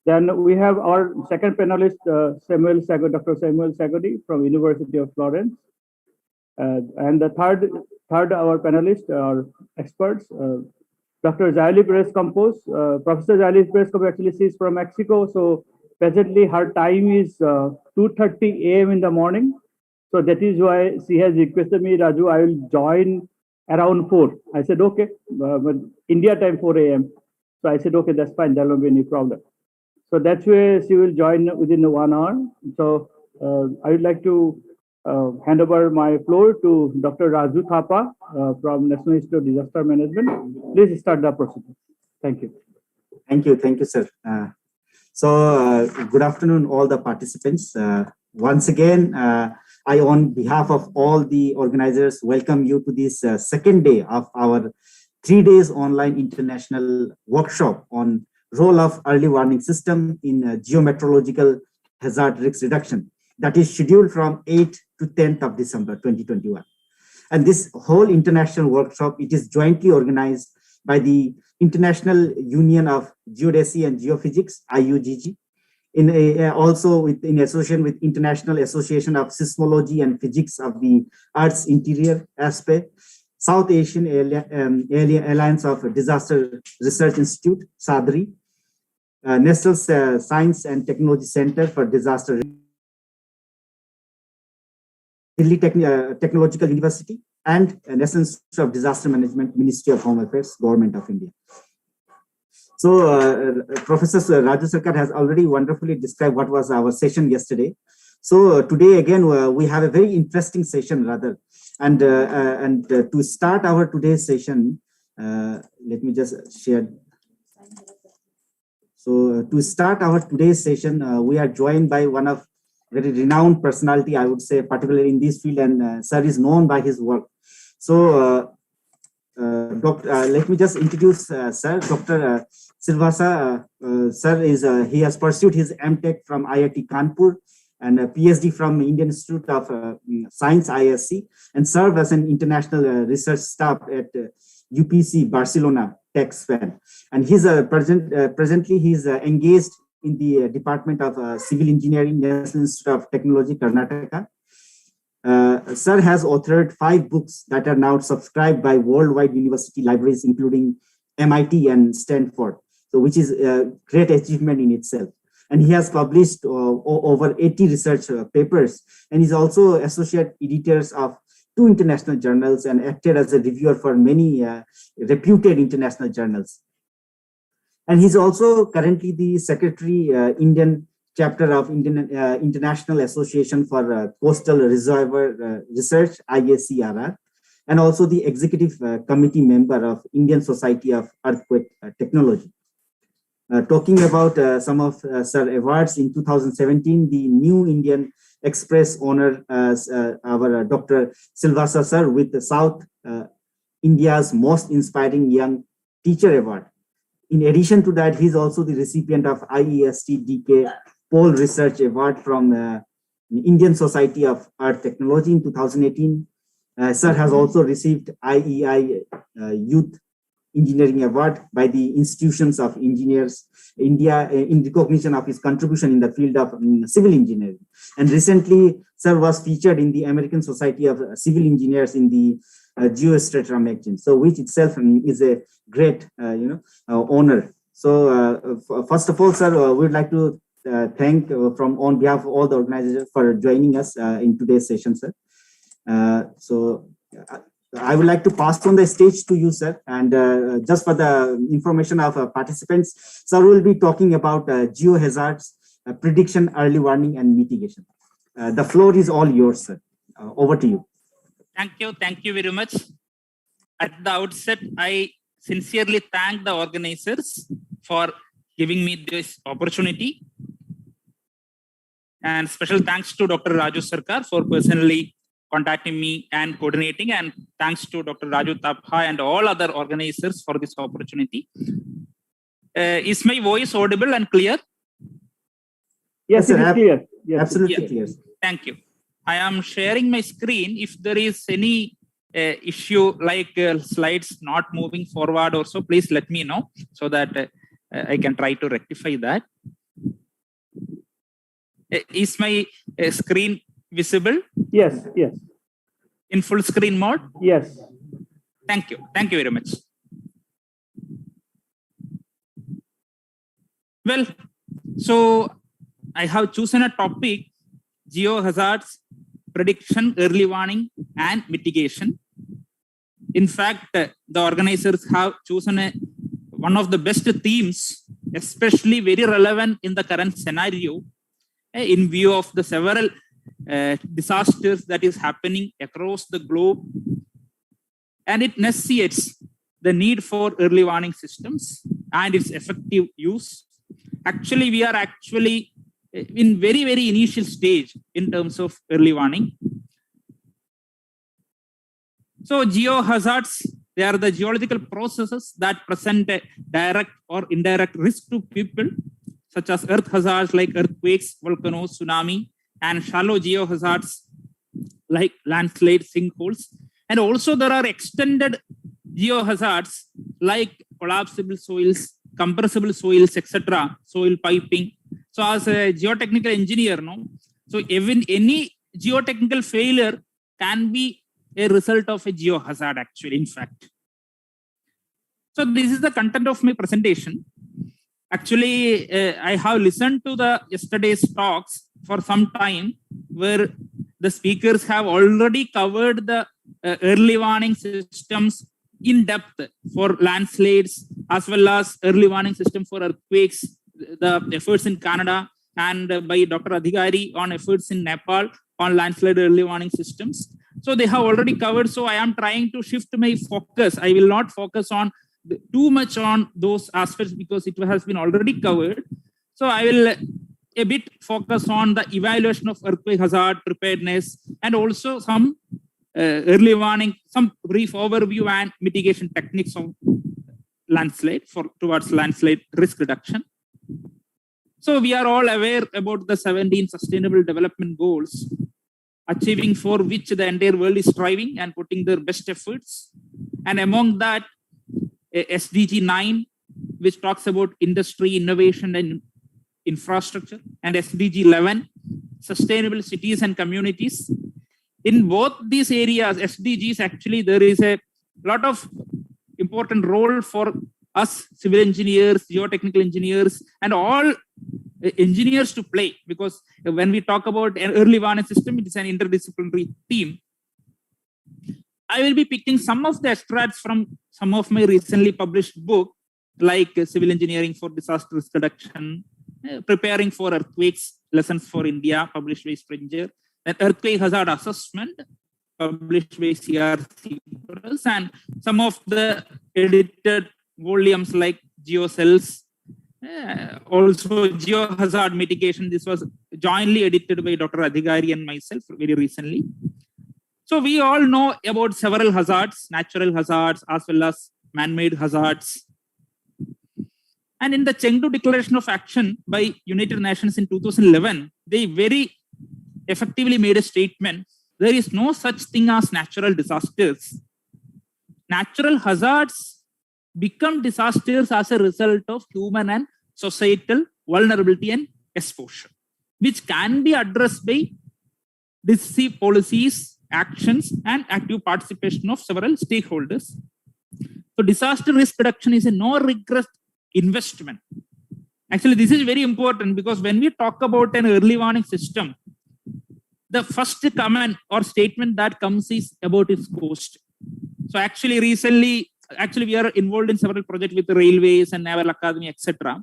Then we have our second panelist, Dr. Samuel Sagodi from University of Florence. And the third our panelists are experts, Dr. Zaili Perez Campos. Professor Zaili Perez Campos actually she's from Mexico. So presently her time is 2:30 a.m. in the morning. So that is why she has requested me, Raju, I will join around 4. I said, okay, but India time 4 a.m. So I said, okay, that's fine. There won't be any problem. So that's where she will join within 1 hour. So I would like to hand over my floor to Dr. Raju Thapa from National Institute of Disaster Management. Please start the procedure. Thank you. Thank you, sir. Good afternoon, all the participants. Once again, I, on behalf of all the organizers, welcome you to this second day of our 3 days online international workshop on role of early warning system in geo-meteorological hazard risk reduction that is scheduled from 8th to 10th of December 2021. And this whole international workshop, it is jointly organized by the International Union of Geodesy and Geophysics, IUGG, also in association with International Association of Seismology and Physics of the Earth's Interior, ASPE, South Asian Alliance of Disaster Research Institute, SADRI, National Science and Technology Center for Disaster, Delhi Technological University, and National Institute of Disaster Management, Ministry of Home Affairs, Government of India. So Professor Raju Sarkar has already wonderfully described what was our session yesterday. So today again, we have a very interesting session rather. And to start our today's session, let me just share. So to start our today's session, we are joined by one of very renowned personality, I would say, particularly in this field, and sir is known by his work. So let me just introduce sir, Dr. Silvassa. Sir is he has pursued his MTech from IIT Kanpur and a PhD from Indian Institute of Science, ISC, and served as an international research staff at UPC Barcelona Tech Span. And he's presently he's engaged in the Department of Civil Engineering, National Institute of Technology, Karnataka. Sir has authored 5 books that are now subscribed by worldwide university libraries, including MIT and Stanford, so which is a great achievement in itself. And he has published over 80 research papers, and he's also associate editors of 2 international journals and acted as a reviewer for many reputed international journals. And he's also currently the secretary, Indian chapter of International Association for Coastal Reservoir Research, IACRR, and also the executive committee member of Indian Society of Earthquake Technology. Talking about some of Sir awards in 2017, the New Indian Express honor our Dr. Silvassa sir with the South India's Most Inspiring Young Teacher Award. In addition to that, he's also the recipient of IEST DK Pole Research Award from Indian Society of Earth Technology in 2018. Sir has also received IEI Youth Engineering Award by the Institutions of Engineers India in recognition of his contribution in the field of civil engineering. And recently, Sir was featured in the American Society of Civil Engineers in the Geostrata magazine, so which itself is a great honor. So first of all, sir, we would like to thank from on behalf of all the organizers for joining us in today's session, sir. So I would like to pass on the stage to you, sir, and just for the information of participants, sir will be talking about geo hazards, prediction, early warning, and mitigation. The floor is all yours, sir. Over to you. Thank you very much. At the outset, I sincerely thank the organizers for giving me this opportunity. And special thanks to Dr. Raju Sarkar for personally contacting me and coordinating, and thanks to Dr. Raju Thapa and all other organizers for this opportunity. Is my voice audible and clear? Yes, it is clear. Yes, absolutely clear. Thank you. I am sharing my screen. If there is any issue like slides not moving forward or so, please let me know so that I can try to rectify that. Is my screen visible Yes, yes, in full screen mode? yes. Thank you. Thank you very much. Well, so I have chosen a topic: Geo Hazards, prediction, early warning, and mitigation. In fact, the organizers have chosen one of the best themes, especially very relevant in the current scenario, in view of the several disasters that is happening across the globe. And it necessitates the need for early warning systems and its effective use. Actually, we are in very, very initial stage in terms of early warning. So geo hazards, they are the geological processes that present a direct or indirect risk to people, such as earth hazards like earthquakes, volcanoes, tsunami, and shallow geo hazards like landslides, sinkholes. And also there are extended geo hazards like collapsible soils, compressible soils, etc., soil piping. So as a geotechnical engineer, so even any geotechnical failure can be a result of a geo hazard, actually, in fact. So this is the content of my presentation. Actually, I have listened to the yesterday's talks for some time, where the speakers have already covered the early warning systems in depth for landslides, as well as early warning system for earthquakes, the efforts in Canada, and by Dr. Adhikari on efforts in Nepal on landslide early warning systems. So they have already covered. So I am trying to shift my focus. I will not focus on too much on those aspects because it has been already covered. So I will a bit focus on the evaluation of earthquake hazard preparedness, and also some early warning, some brief overview and mitigation techniques of landslide towards landslide risk reduction. So we are all aware about the 17 Sustainable Development Goals, achieving for which the entire world is striving and putting their best efforts. And among that, SDG 9, which talks about industry, innovation, and infrastructure, and SDG 11, sustainable cities and communities. In both these areas, SDGs, actually, there is a lot of important role for us civil engineers, geotechnical engineers, and all engineers to play, because when we talk about an early warning system, it is an interdisciplinary team. I will be picking some of the extracts from some of my recently published book, like Civil Engineering for Disaster Risk Reduction, Preparing for Earthquakes, Lessons for India, published by Springer, and Earthquake Hazard Assessment, published by CRC Press, and some of the edited volumes like GeoCells, also Geo Hazard Mitigation. This was jointly edited by Dr. Adhikari and myself very recently. So we all know about several hazards, natural hazards, as well as man-made hazards. And in the Chengdu Declaration of Action by United Nations in 2011, they very effectively made a statement: there is no such thing as natural disasters. Natural hazards become disasters as a result of human and societal vulnerability and exposure, which can be addressed by decisive policies, actions, and active participation of several stakeholders. So disaster risk reduction is a no-regret investment. Actually, this is very important, because when we talk about an early warning system, the first comment or statement that comes is about its cost. So actually, recently, we are involved in several projects with the railways and Naval Academy, etc.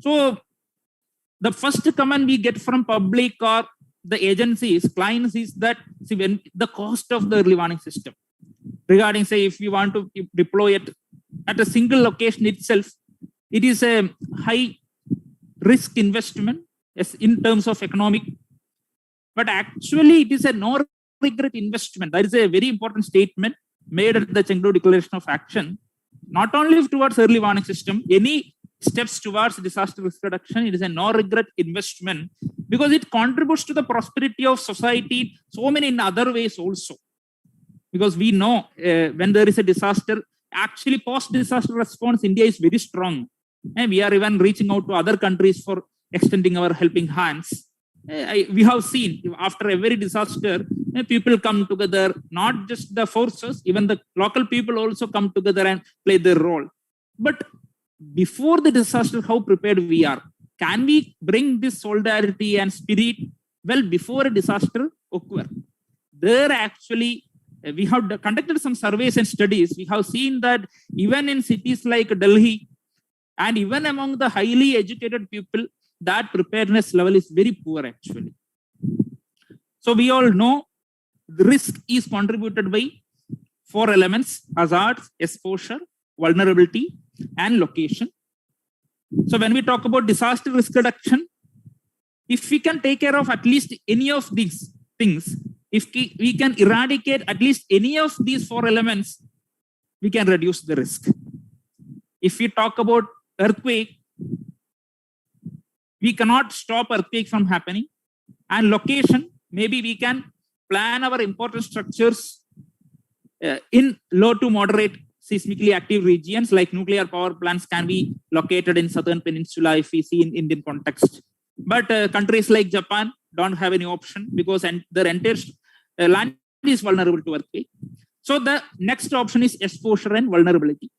So the first comment we get from public or the agencies, clients, is that, see, when the cost of the early warning system, regarding, say, if you want to deploy it at a single location itself, it is a high risk investment in terms of economic, but actually it is a no regret investment. That is a very important statement made at the Chengdu Declaration of Action, not only towards early warning system, any steps towards disaster risk reduction, it is a no regret investment, because it contributes to the prosperity of society so many in other ways also. Because we know when there is a disaster, actually post disaster response, India is very strong, and we are even reaching out to other countries for extending our helping hands. we have seen after every disaster, people come together, not just the forces, even the local people also come together and play their role. But before the disaster, how prepared we are? Can we bring this solidarity and spirit well before a disaster occur? There actually, we have conducted some surveys and studies. We have seen that even in cities like Delhi, and even among the highly educated people, that preparedness level is very poor actually. So we all know the risk is contributed by 4 elements: hazards, exposure, vulnerability, and location. So when we talk about disaster risk reduction, if we can take care of at least any of these things, if we can eradicate at least any of these 4 elements, we can reduce the risk. If we talk about earthquake, we cannot stop earthquake from happening. And location, maybe we can plan our important structures in low to moderate seismically active regions, like nuclear power plants can be located in southern peninsula if we see in Indian context. But countries like Japan don't have any option because their entire land is vulnerable to earthquake. So the next option is exposure and vulnerability.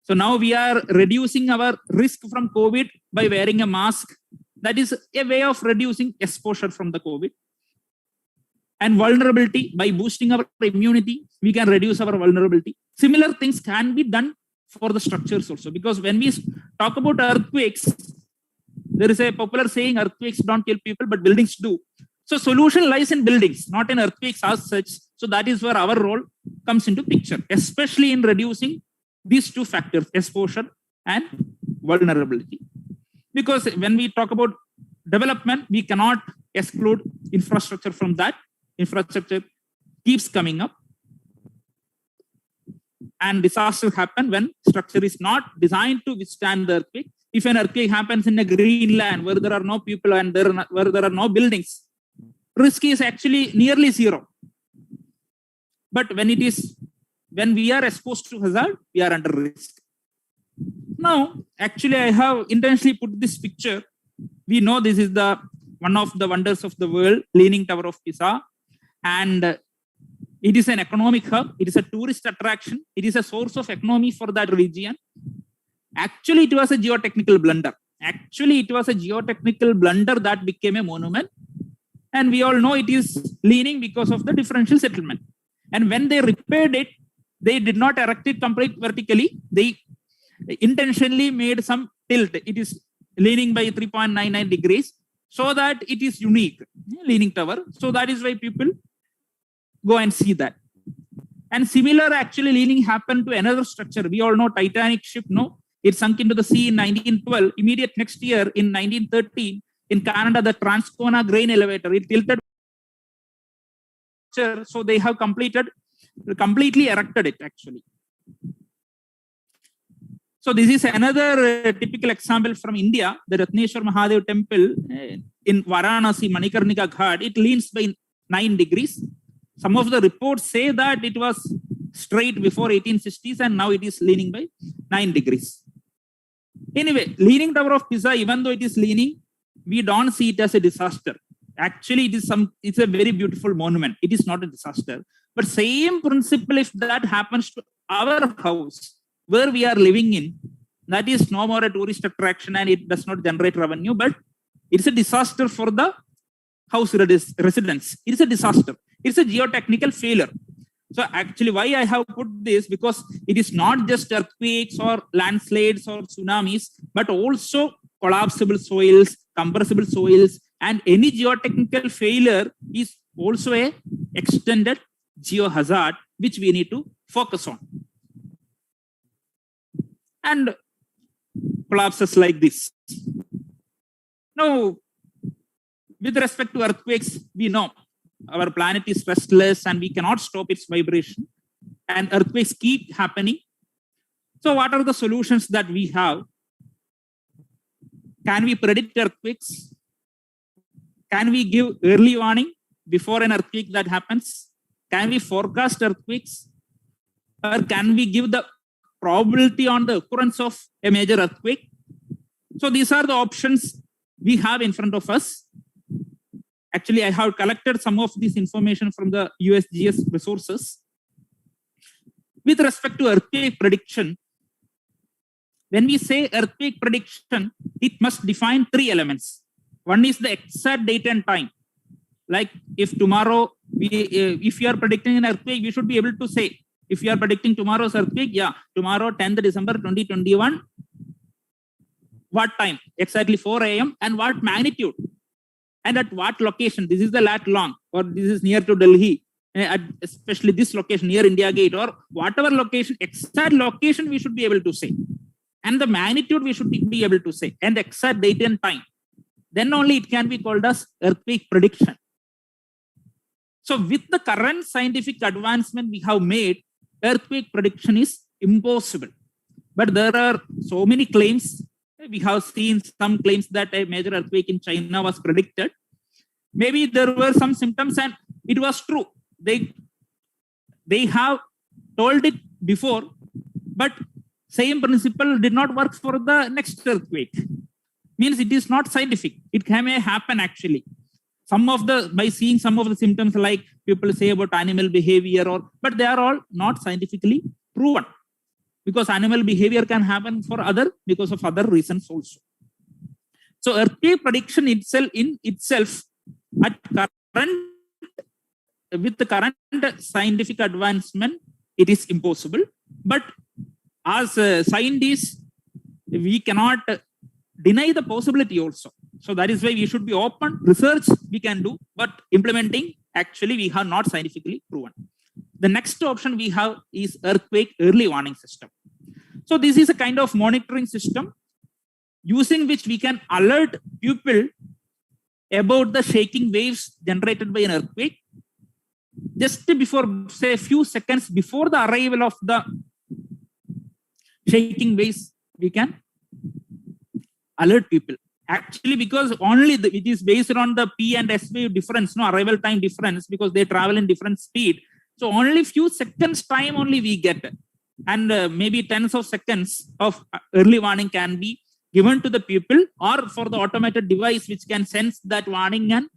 So now we are reducing our risk from COVID by wearing a mask. That is a way of reducing exposure from the COVID. And vulnerability, by boosting our immunity, we can reduce our vulnerability. Similar things can be done for the structures also, because when we talk about earthquakes, there is a popular saying, earthquakes don't kill people, but buildings do. So solution lies in buildings, not in earthquakes as such. So that is where our role comes into picture, especially in reducing these 2 factors, exposure and vulnerability. Because when we talk about development, we cannot exclude infrastructure from that. Infrastructure keeps coming up. And disaster happen when structure is not designed to withstand the earthquake. If an earthquake happens in a green land where there are no people and where there are no buildings, risk is actually nearly 0. But when we are exposed to hazard, we are under risk. Now, actually, I have intentionally put this picture. We know this is one of the wonders of the world, Leaning Tower of Pisa. And it is an economic hub. It is a tourist attraction. It is a source of economy for that region. Actually, it was a geotechnical blunder. That became a monument. And we all know it is leaning because of the differential settlement. And when they repaired it, they did not erect it completely vertically. They intentionally made some tilt. It is leaning by 3.99 degrees so that it is unique, leaning tower. So that is why people go and see that. And similar actually leaning happened to another structure. We all know Titanic ship, no? It sunk into the sea in 1912. Immediate next year in 1913, in Canada, the Transcona grain elevator, it tilted. So they have completely erected it actually. So this is another typical example from India, the Ratneshwar Mahadev temple in Varanasi, Manikarnika Ghat. It leans by 9 degrees. Some of the reports say that it was straight before 1860s and now it is leaning by 9 degrees. Anyway, Leaning Tower of Pisa, even though it is leaning, we don't see it as a disaster. Actually, it's a very beautiful monument. It is not a disaster. But same principle, if that happens to our house, where we are living in, that is no more a tourist attraction and it does not generate revenue, but it's a disaster for the house residents. It's a disaster. It's a geotechnical failure. So actually why I have put this, because it is not just earthquakes or landslides or tsunamis, but also collapsible soils, compressible soils, and any geotechnical failure is also a extended geo hazard, which we need to focus on. And collapses like this. Now, with respect to earthquakes, we know our planet is restless and we cannot stop its vibration, and earthquakes keep happening. So what are the solutions that we have? Can we predict earthquakes? Can we give early warning before an earthquake that happens? Can we forecast earthquakes? Or can we give the probability on the occurrence of a major earthquake? So these are the options we have in front of us. Actually, I have collected some of this information from the USGS resources. With respect to earthquake prediction, when we say earthquake prediction, it must define three elements. One is the exact date and time. Like if tomorrow, if you are predicting an earthquake, we should be able to say, if you are predicting tomorrow's earthquake, yeah, tomorrow 10th December 2021, what time? Exactly 4 a.m. and what magnitude? And at what location? This is the lat long, or this is near to Delhi, especially this location near India Gate, or whatever location, exact location we should be able to say. And the magnitude we should be able to say, and exact date and time. Then only it can be called as earthquake prediction. So with the current scientific advancement we have made, earthquake prediction is impossible. But there are so many claims. We have seen some claims that a major earthquake in China was predicted. Maybe there were some symptoms and it was true. They have told it before, but same principle did not work for the next earthquake. Means it is not scientific. It may happen actually. By seeing some of the symptoms, like people say about animal behavior, but they are all not scientifically proven. Because animal behavior can happen because of other reasons also. So earthquake prediction itself with the current scientific advancement, it is impossible. But as scientists, we cannot deny the possibility also. So that is why we should be open. Research we can do, but implementing actually we have not scientifically proven. The next option we have is earthquake early warning system. So this is a kind of monitoring system using which we can alert people about the shaking waves generated by an earthquake. Just before, say, a few seconds before the arrival of the shaking waves, we can alert people. Actually, because only it is based on the P and S wave difference, arrival time difference, because they travel in different speed. So only few seconds time only we get, and maybe tens of seconds of early warning can be given to the people, or for the automated device which can sense that warning and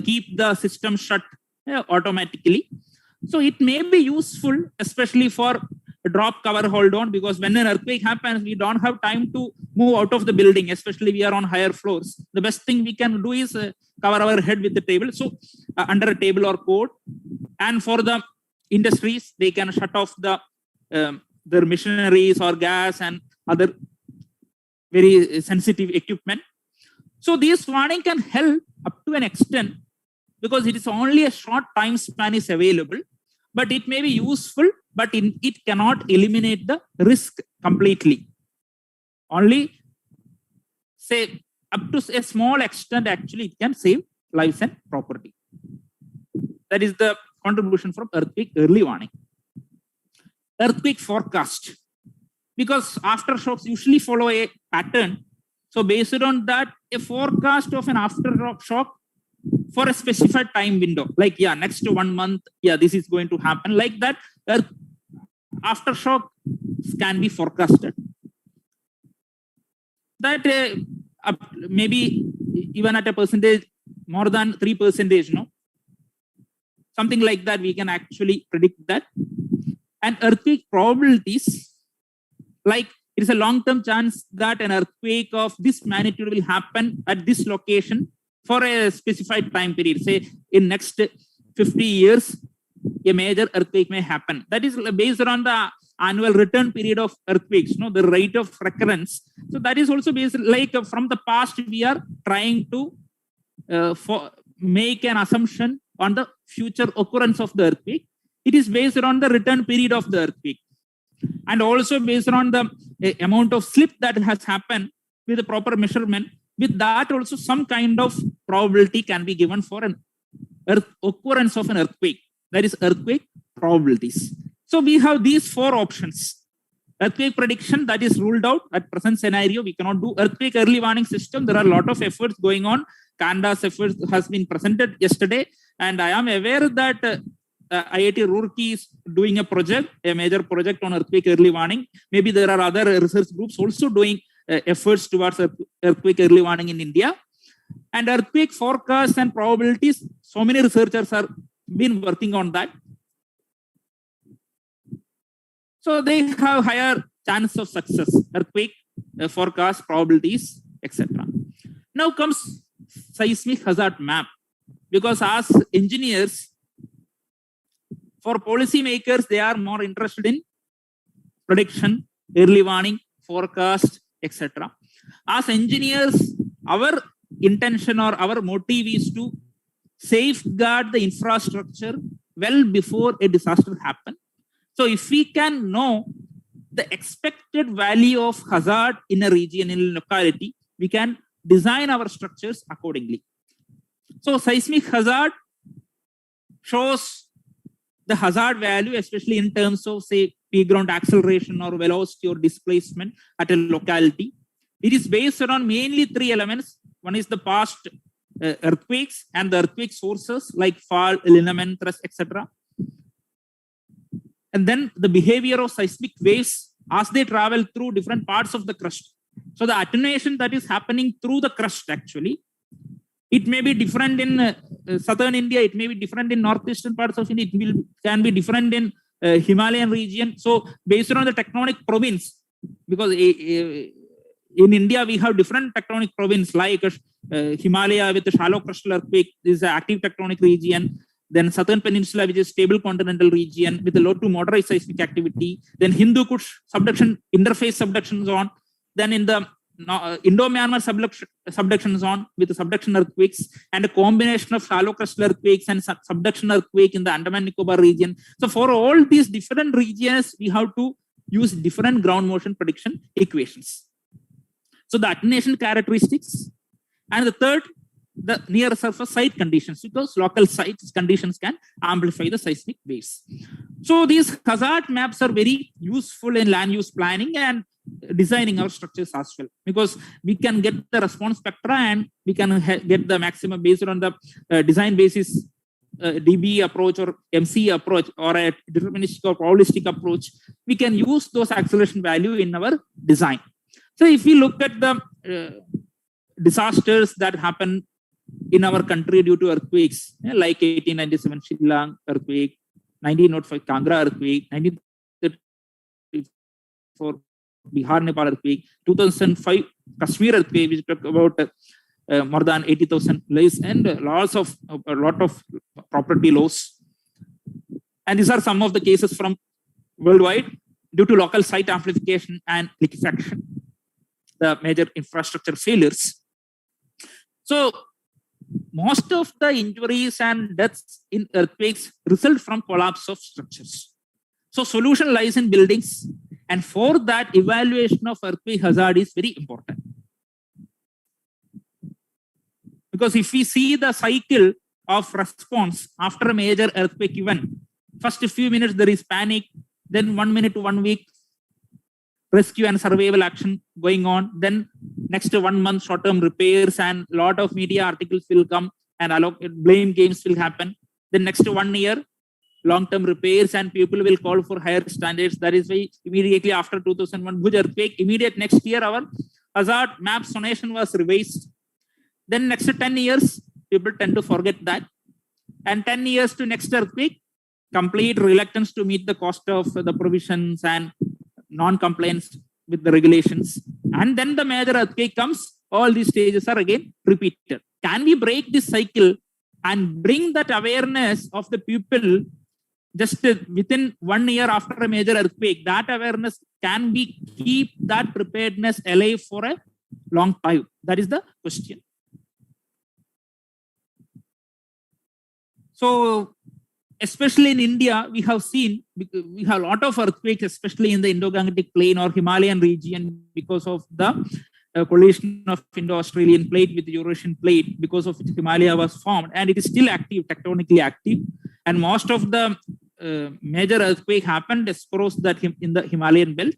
keep the system shut automatically. So it may be useful, especially for drop, cover, hold on, because when an earthquake happens, we don't have time to move out of the building, especially we are on higher floors. The best thing we can do is cover our head with the table. So under a table or cord. And for the industries, they can shut off their machineries or gas and other very sensitive equipment. So this warning can help up to an extent, because it is only a short time span is available, but it may be useful, but it cannot eliminate the risk completely. Only, say, up to a small extent, actually, it can save lives and property. That is the contribution from earthquake early warning. Earthquake forecast. Because aftershocks usually follow a pattern. So based on that, a forecast of an aftershock for a specified time window, like, yeah, next to 1 month, yeah, this is going to happen. Like that, aftershock can be forecasted. That maybe even at a percentage, more than 3%, no? Something like that, we can actually predict that. And earthquake probabilities, like it is a long-term chance that an earthquake of this magnitude will happen at this location for a specified time period. Say in next 50 years, a major earthquake may happen. That is based on the annual return period of earthquakes, the rate of recurrence. So that is also based, like from the past, we are trying to make an assumption on the future occurrence of the earthquake. It is based on the return period of the earthquake, and also based on the amount of slip that has happened with the proper measurement. With that also, some kind of probability can be given for an occurrence of an earthquake. That is earthquake probabilities. So we have these 4 options. Earthquake prediction, that is ruled out at present scenario. We cannot do earthquake early warning system. There are a lot of efforts going on. Canada's efforts has been presented yesterday, and I am aware that IIT Roorkee is doing a project, a major project on earthquake early warning. Maybe there are other research groups also doing efforts towards earthquake early warning in India. And earthquake forecasts and probabilities, so many researchers are been working on that. So they have higher chance of success, earthquake forecast, probabilities, etc. Now comes seismic hazard map, because as engineers, for policymakers, they are more interested in prediction, early warning, forecast, etc. As engineers, our intention or our motive is to safeguard the infrastructure well before a disaster happens. So if we can know the expected value of hazard in a region, in a locality, we can design our structures accordingly. So seismic hazard shows the hazard value, especially in terms of, say, P-ground acceleration or velocity or displacement at a locality. It is based on mainly three elements. One is the past earthquakes and the earthquake sources like fall, lineament, thrust, etc. And then the behavior of seismic waves as they travel through different parts of the crust. So the attenuation that is happening through the crust, actually, it may be different in southern India, it may be different in northeastern parts of India, can be different in Himalayan region. So based on the tectonic province, because in India we have different tectonic province like Himalaya with the shallow crustal earthquake is an active tectonic region. Then southern peninsula, which is stable continental region with a low to moderate seismic activity. Then Hindu Kush subduction, interface subduction zone. Then in the Indo-Myanmar subduction zone with the subduction earthquakes and a combination of shallow crustal earthquakes and subduction earthquake in the Andaman Nicobar region. So for all these different regions, we have to use different ground motion prediction equations. So the attenuation characteristics, and the third, the near surface site conditions, because local site conditions can amplify the seismic waves. So these hazard maps are very useful in land use planning and designing our structures as well, because we can get the response spectra and we can get the maximum based on the design basis DB approach or MC approach or a deterministic or probabilistic approach. We can use those acceleration value in our design. So if we look at the disasters that happen in our country due to earthquakes, like 1897 Shillong earthquake, 1905 Kangra earthquake, 1934 Bihar Nepal earthquake, 2005 Kashmir earthquake, which talk about more than 80,000 lives and loss of a lot of property loss. And these are some of the cases from worldwide due to local site amplification and liquefaction, the major infrastructure failures. So most of the injuries and deaths in earthquakes result from collapse of structures. So solution lies in buildings, and for that evaluation of earthquake hazard is very important. Because if we see the cycle of response after a major earthquake event, first few minutes there is panic, then 1 minute to 1 week rescue and survival action going on. Then next 1 month short-term repairs and lot of media articles will come and blame games will happen. Then next 1 year, long-term repairs and people will call for higher standards. That is why immediately after 2001 Bhuj earthquake, immediate next year our hazard map sonation was revised. Then next 10 years, people tend to forget that. And 10 years to next earthquake, complete reluctance to meet the cost of the provisions and non-compliance with the regulations. And then the major earthquake comes, all these stages are again repeated. Can we break this cycle and bring that awareness of the people just within 1 year after a major earthquake? That awareness, can we keep that preparedness alive for a long time? That is the question. So especially in India, we have seen, we have a lot of earthquakes, especially in the Indo-Gangetic plain or Himalayan region, because of the collision of Indo-Australian plate with the Eurasian plate, because of which Himalaya was formed, and it is still active, tectonically active. And most of the major earthquake happened across that in the Himalayan belt.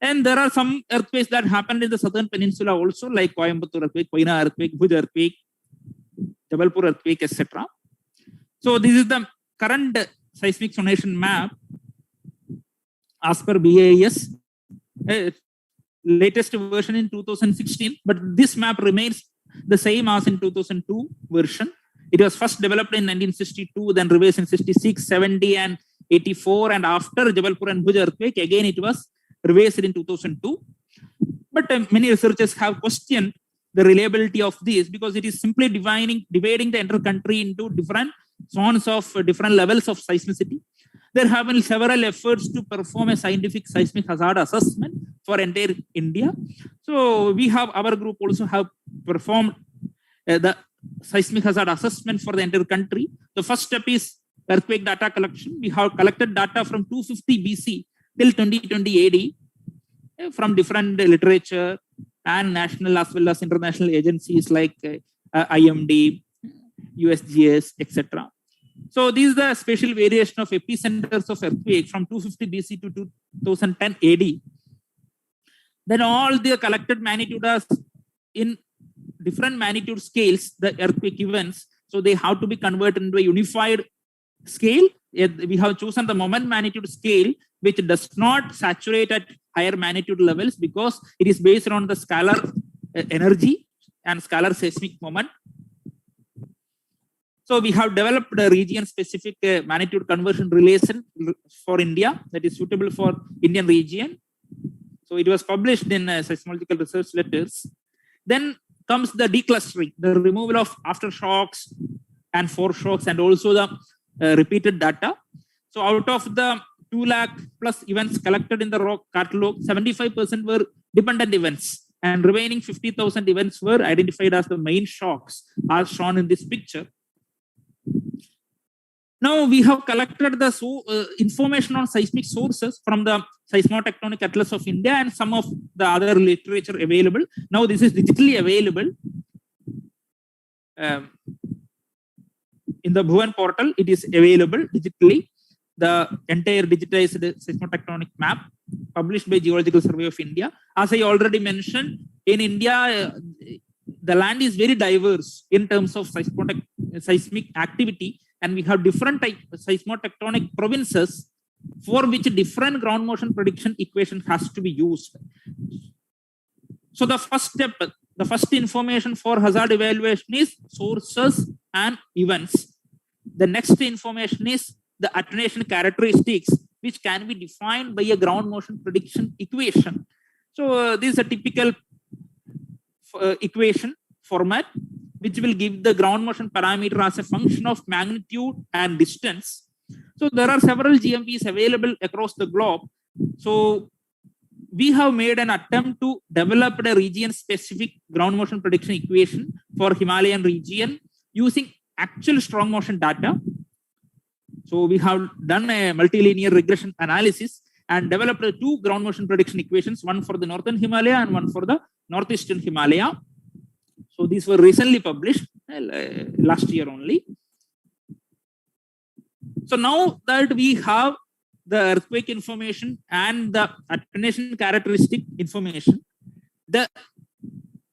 And there are some earthquakes that happened in the southern peninsula also, like Coimbatore earthquake, Koina earthquake, Bhuj earthquake, Jabalpur earthquake, etc. So this is the current seismic sonation map as per BAS. latest version in 2016, but this map remains the same as in 2002 version. It was first developed in 1962, then revised in 66, 70, and 84, and after Jabalpur and Bhuj earthquake, again it was revised in 2002. But many researchers have questioned the reliability of this because it is simply dividing the entire country into different zones of different levels of seismicity. There have been several efforts to perform a scientific seismic hazard assessment for entire India. So we have, our group also have performed the seismic hazard assessment for the entire country. The first step is earthquake data collection. We have collected data from 250 BC till 2020 AD from different literature and national as well as international agencies like IMD, USGS, etc. So this is the spatial variation of epicenters of earthquake from 250 BC to 2010 AD. Then all the collected magnitudes in different magnitude scales, the earthquake events, so they have to be converted into a unified scale. We have chosen the moment magnitude scale, which does not saturate at higher magnitude levels because it is based on the scalar energy and scalar seismic moment. So we have developed a region-specific magnitude conversion relation for India that is suitable for Indian region. So it was published in Seismological Research Letters. Then comes the declustering, the removal of aftershocks and foreshocks, and also the repeated data. So out of the 2 lakh plus events collected in the rock catalog, 75% were dependent events, and remaining 50,000 events were identified as the main shocks, as shown in this picture. Now we have collected the information on seismic sources from the Seismotectonic Atlas of India and some of the other literature available. Now this is digitally available. In the Bhuvan portal, it is available digitally. The entire digitized seismotectonic map published by Geological Survey of India. As I already mentioned, in India, the land is very diverse in terms of seismic activity, and we have different type seismotectonic provinces for which different ground motion prediction equation has to be used. So the first step, the first information for hazard evaluation is sources and events. The next information is the attenuation characteristics, which can be defined by a ground motion prediction equation. So this is a typical equation format, which will give the ground motion parameter as a function of magnitude and distance. So there are several GMPs available across the globe. So we have made an attempt to develop a region-specific ground motion prediction equation for Himalayan region using actual strong motion data. So we have done a multilinear regression analysis and developed 2 ground motion prediction equations, one for the northern Himalaya and one for the northeastern Himalaya. So these were recently published last year only. So now that we have the earthquake information and the attenuation characteristic information, the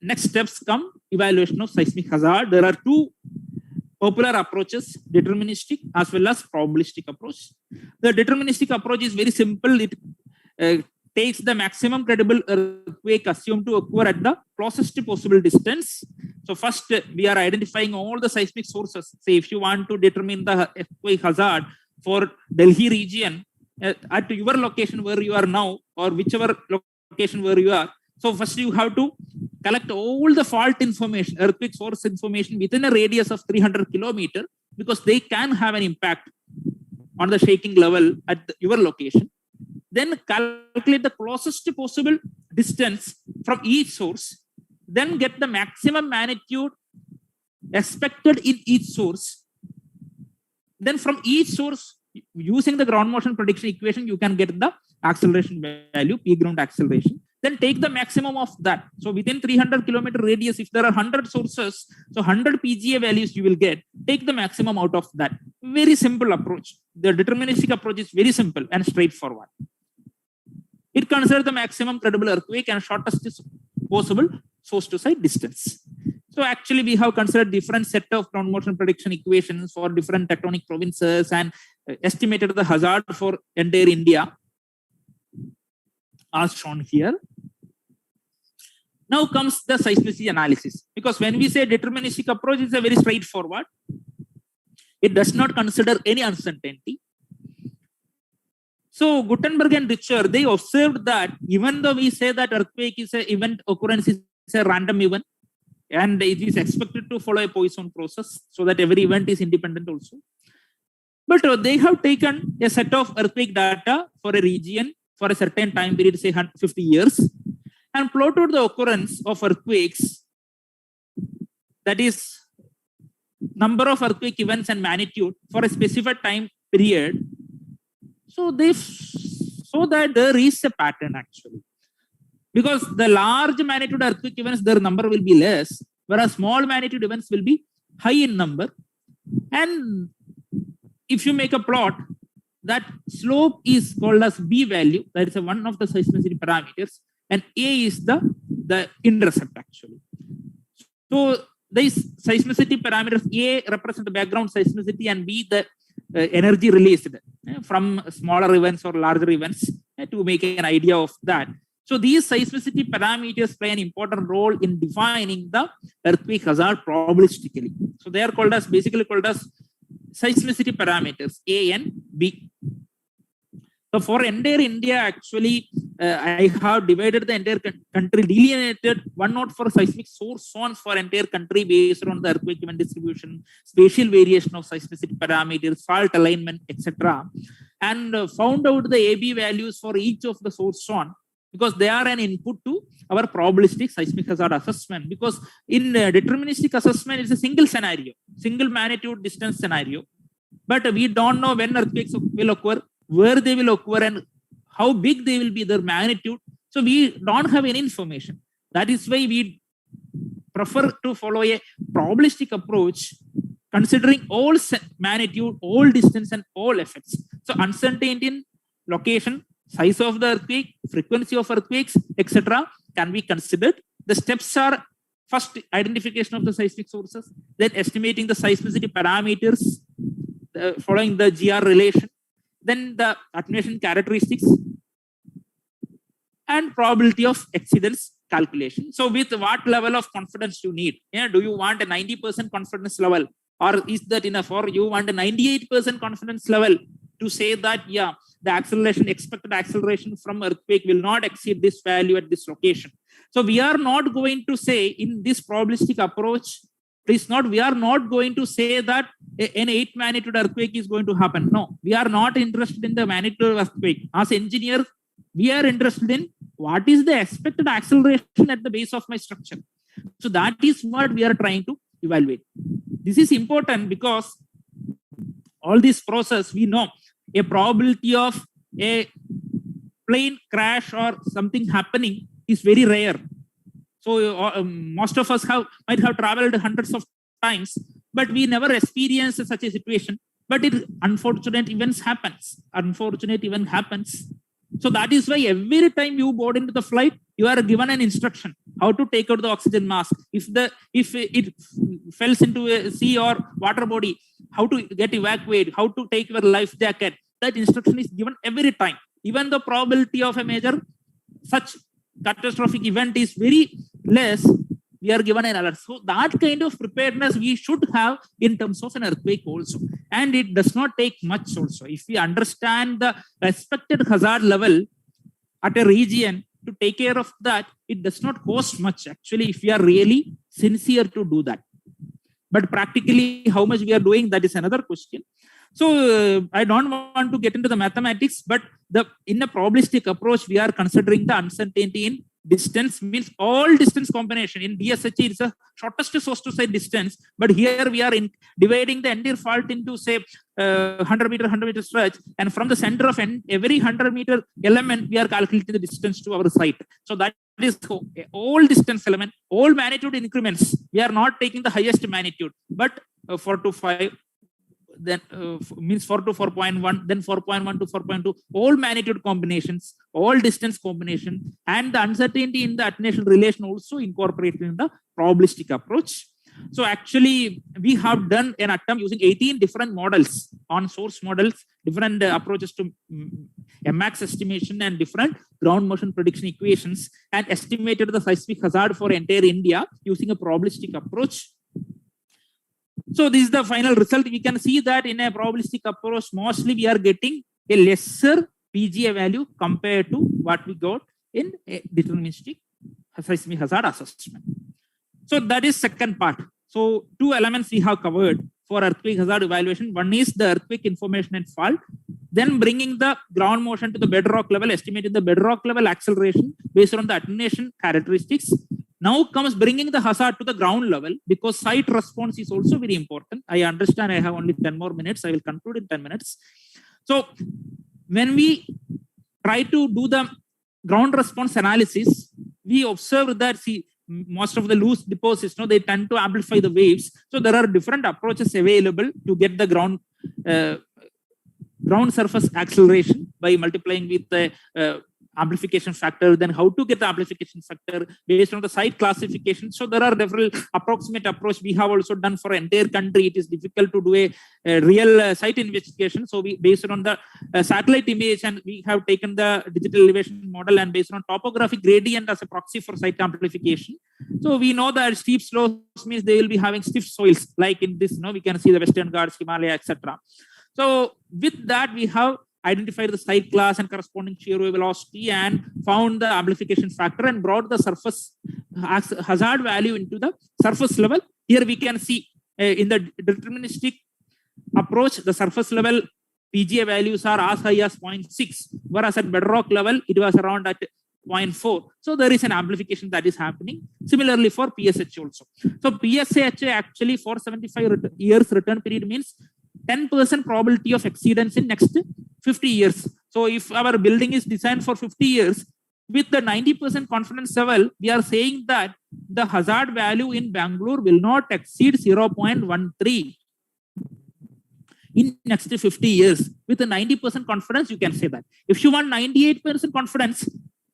next steps come evaluation of seismic hazard. There are 2 popular approaches, deterministic as well as probabilistic approach. The deterministic approach is very simple. It takes the maximum credible earthquake assumed to occur at the closest possible distance. So first we are identifying all the seismic sources. Say if you want to determine the earthquake hazard for Delhi region at your location where you are now, or whichever location where you are. So first you have to collect all the fault information, earthquake source information within a radius of 300 kilometers, because they can have an impact on the shaking level at your location. Then calculate the closest possible distance from each source. Then get the maximum magnitude expected in each source. Then from each source, using the ground motion prediction equation, you can get the acceleration value, P ground acceleration. Then take the maximum of that. So within 300 kilometer radius, if there are 100 sources, so 100 PGA values you will get. Take the maximum out of that. Very simple approach. The deterministic approach is very simple and straightforward. It considers the maximum credible earthquake and shortest possible source to site distance. So actually we have considered different set of ground motion prediction equations for different tectonic provinces and estimated the hazard for entire India as shown here. Now comes the seismicity analysis, because when we say deterministic approach, it's a very straightforward. It does not consider any uncertainty. So Gutenberg and Richer, they observed that even though we say that earthquake is an event occurrence is a random event, and it is expected to follow a Poisson process, so that every event is independent also. But they have taken a set of earthquake data for a region for a certain time period, say 50 years, and plotted the occurrence of earthquakes, that is number of earthquake events and magnitude for a specified time period. So they saw that there is a pattern actually, because the large magnitude earthquake events, their number will be less, whereas small magnitude events will be high in number. And if you make a plot, that slope is called as B value, that is one of the seismicity parameters, and A is the intercept actually. So these seismicity parameters, A represent the background seismicity and B the energy released from smaller events or larger events, to make an idea of that. So these seismicity parameters play an important role in defining the earthquake hazard probabilistically. So they are called as, basically called as seismicity parameters A and B. So for entire India, actually, I have divided the entire country, delineated 104 seismic source zones for entire country based on the earthquake event distribution, spatial variation of seismicity parameters, fault alignment, etc. And found out the AB values for each of the source zone, because they are an input to our probabilistic seismic hazard assessment. Because in deterministic assessment, it's a single scenario, single magnitude distance scenario, but we don't know when earthquakes will occur, where they will occur, and how big they will be, their magnitude. So we don't have any information. That is why we prefer to follow a probabilistic approach, considering all magnitude, all distance, and all effects. So uncertainty in location, size of the earthquake, frequency of earthquakes, etc. can be considered. The steps are: first, identification of the seismic sources, then estimating the seismicity parameters following the GR relation, then the attenuation characteristics, and probability of exceedance calculation. So with what level of confidence you need? Do you want a 90% confidence level, or is that enough? Or you want a 98% confidence level to say that, yeah, the acceleration, expected acceleration from earthquake will not exceed this value at this location. So we are not going to say in this probabilistic approach, we are not going to say that an 8 magnitude earthquake is going to happen. No, we are not interested in the magnitude of earthquake. As engineers, we are interested in what is the expected acceleration at the base of my structure. So that is what we are trying to evaluate. This is important because all this process, we know a probability of a plane crash or something happening is very rare. So most of us might have traveled hundreds of times, but we never experienced such a situation. But unfortunate events happens. Unfortunate event happens. So that is why every time you board into the flight, you are given an instruction how to take out the oxygen mask. If it falls into a sea or water body, how to get evacuated, how to take your life jacket. That instruction is given every time. Even the probability of a major such catastrophic event is very less, we are given an alert. So that kind of preparedness we should have in terms of an earthquake also. And it does not take much also. If we understand the expected hazard level at a region, to take care of that, it does not cost much actually, if we are really sincere to do that. But practically how much we are doing, that is another question. So I don't want to get into the mathematics, but in a probabilistic approach, we are considering the uncertainty in distance, means all distance combination. In DSHE, it's the shortest source to site distance, but here we are dividing the entire fault into, say, 100 meter stretch, and from the center of every 100-meter element, we are calculating the distance to our site. So that is all distance element, all magnitude increments. We are not taking the highest magnitude, but 4 to 5. Then means 4 to 4.1, then 4.1 to 4.2, all magnitude combinations, all distance combination, and the uncertainty in the attenuation relation also incorporated in the probabilistic approach. So actually, we have done an attempt using 18 different models on source models, different approaches to MAX estimation and different ground motion prediction equations, and estimated the seismic hazard for entire India using a probabilistic approach. So this is the final result. We can see that in a probabilistic approach, mostly we are getting a lesser PGA value compared to what we got in a deterministic seismic hazard assessment. So that is second part. So two elements we have covered for earthquake hazard evaluation. One is the earthquake information and fault, then bringing the ground motion to the bedrock level, estimating the bedrock level acceleration based on the attenuation characteristics. Now comes bringing the hazard to the ground level, because site response is also very important. I understand I have only 10 more minutes. I will conclude in 10 minutes. So when we try to do the ground response analysis, we observe that most of the loose deposits, they tend to amplify the waves. So there are different approaches available to get the ground surface acceleration by multiplying with the amplification factor, then how to get the amplification factor based on the site classification. So there are different approximate approach we have also done for entire country. It is difficult to do a real site investigation. So we based on the satellite image, and we have taken the digital elevation model and based on topographic gradient as a proxy for site amplification. So we know that steep slopes means they will be having stiff soils, like in this, we can see the Western Ghats, Himalaya, etc. So with that, we have identified the site class and corresponding shear wave velocity and found the amplification factor and brought the surface hazard value into the surface level. Here we can see in the deterministic approach, the surface level PGA values are as high as 0.6, whereas at bedrock level, it was around at 0.4. So there is an amplification that is happening. Similarly for PSH also. So PSH actually for 75 years return period means 10% probability of exceedance in next 50 years. So if our building is designed for 50 years, with the 90% confidence level, we are saying that the hazard value in Bangalore will not exceed 0.13 in next 50 years. With a 90% confidence, you can say that. If you want 98% confidence,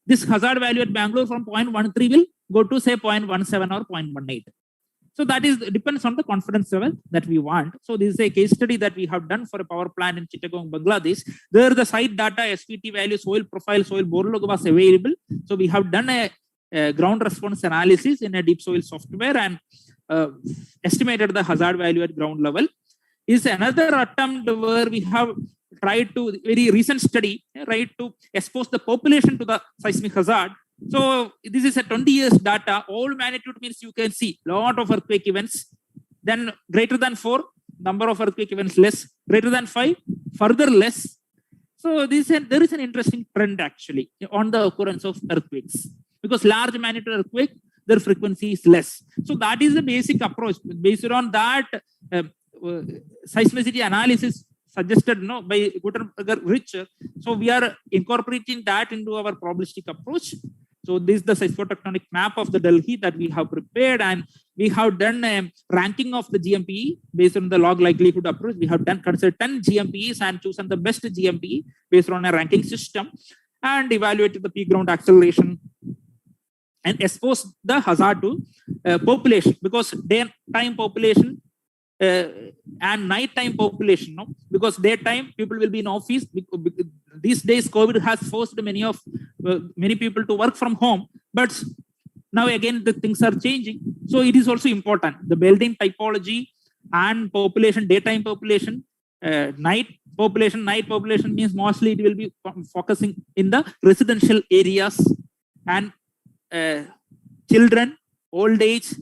this hazard value at Bangalore from 0.13 will go to say 0.17 or 0.18. So that is depends on the confidence level that we want. So this is a case study that we have done for a power plant in Chittagong, Bangladesh. There the site data, SVT value, soil profile, soil bore log was available. So we have done a ground response analysis in a deep soil software and estimated the hazard value at ground level. Is another attempt where we have tried to, very recent study, right, to expose the population to the seismic hazard. So this is a 20 years data. All magnitude means you can see lot of earthquake events. Then greater than 4, number of earthquake events less. Greater than 5, further less. So there is an interesting trend actually on the occurrence of earthquakes, because large magnitude earthquake, their frequency is less. So that is the basic approach. Based on that, seismicity analysis suggested by Rich. So we are incorporating that into our probabilistic approach. So this is the seismotectonic map of the Delhi that we have prepared, and we have done a ranking of the GMPE based on the log likelihood approach. We have considered 10 GMPEs and chosen the best GMPE based on a ranking system and evaluated the peak ground acceleration and exposed the hazard to population, because daytime population and nighttime population, because daytime people will be in office. These days COVID has forced many people to work from home, but now again the things are changing. So it is also important, the building typology and population, daytime population, night population means mostly it will be focusing in the residential areas and children, old age,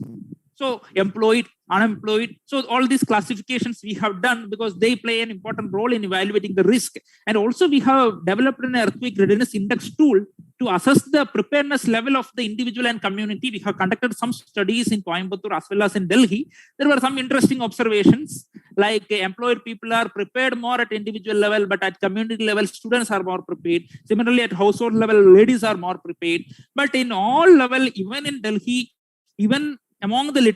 so employed, unemployed. So all these classifications we have done because they play an important role in evaluating the risk. And also we have developed an earthquake readiness index tool to assess the preparedness level of the individual and community. We have conducted some studies in Coimbatore as well as in Delhi. There were some interesting observations, like employed people are prepared more at individual level, but at community level, students are more prepared. Similarly, at household level, ladies are more prepared. But in all level, even in Delhi, even among the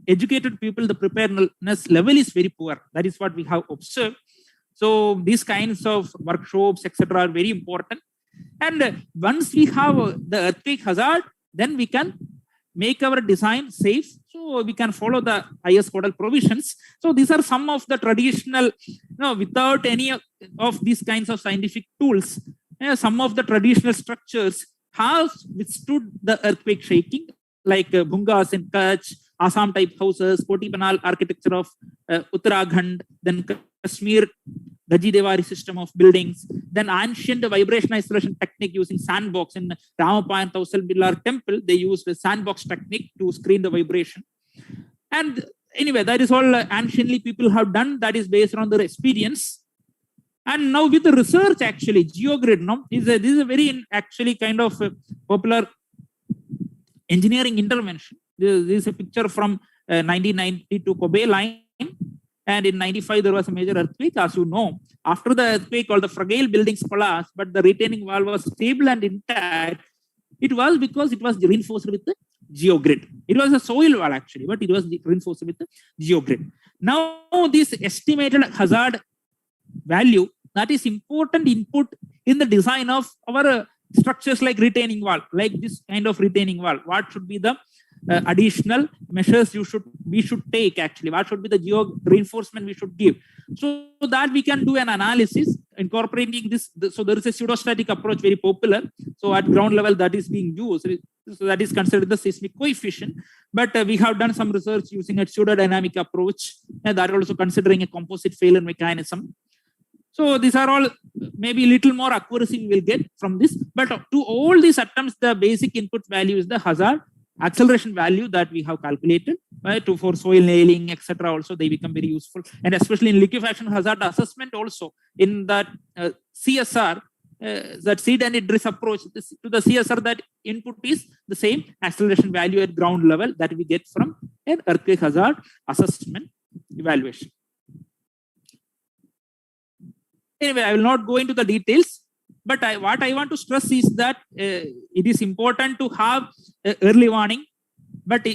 educated people, the preparedness level is very poor. That is what we have observed. So these kinds of workshops, etc., are very important. And once we have the earthquake hazard, then we can make our design safe. So So we can follow the IS codal provisions. So these are some of the traditional, without any of these kinds of scientific tools, some of the traditional structures have withstood the earthquake shaking, like Bungas in Kutch, Assam type houses, Koti Panal architecture of Uttarakhand, then Kashmir Gaji Devari system of buildings, then ancient vibration isolation technique using sandbox in Ramappa and Tausal Billar temple. They used the sandbox technique to screen the vibration. And anyway, that is all anciently people have done. That is based on their experience. And now with the research, actually, GeoGrid, this is a very actually kind of popular engineering intervention. This is a picture from 1992 Kobe line. And in 95, there was a major earthquake, as you know. After the earthquake, all the fragile buildings collapsed, but the retaining wall was stable and intact. It was because it was reinforced with the GeoGrid. It was a soil wall, actually, but it was reinforced with the GeoGrid. Now, this estimated hazard value, that is important input in the design of our structures like retaining wall, like this kind of retaining wall. What should be the additional measures we should take, actually? What should be the geo reinforcement we should give, so that we can do an analysis incorporating this. So there is a pseudostatic approach, very popular. So at ground level, that is being used. So that is considered the seismic coefficient. But we have done some research using a pseudodynamic approach, and that also considering a composite failure mechanism. So these are all maybe a little more accuracy we will get from this. But to all these attempts, the basic input value is the hazard acceleration value that we have calculated, right? For soil nailing, etc. Also, they become very useful, and especially in liquefaction hazard assessment. Also, in that CSR, that seed and idris approach to the CSR, that input is the same acceleration value at ground level that we get from an earthquake hazard assessment evaluation. Anyway, I will not go into the details, but what I want to stress is that it is important to have early warning. But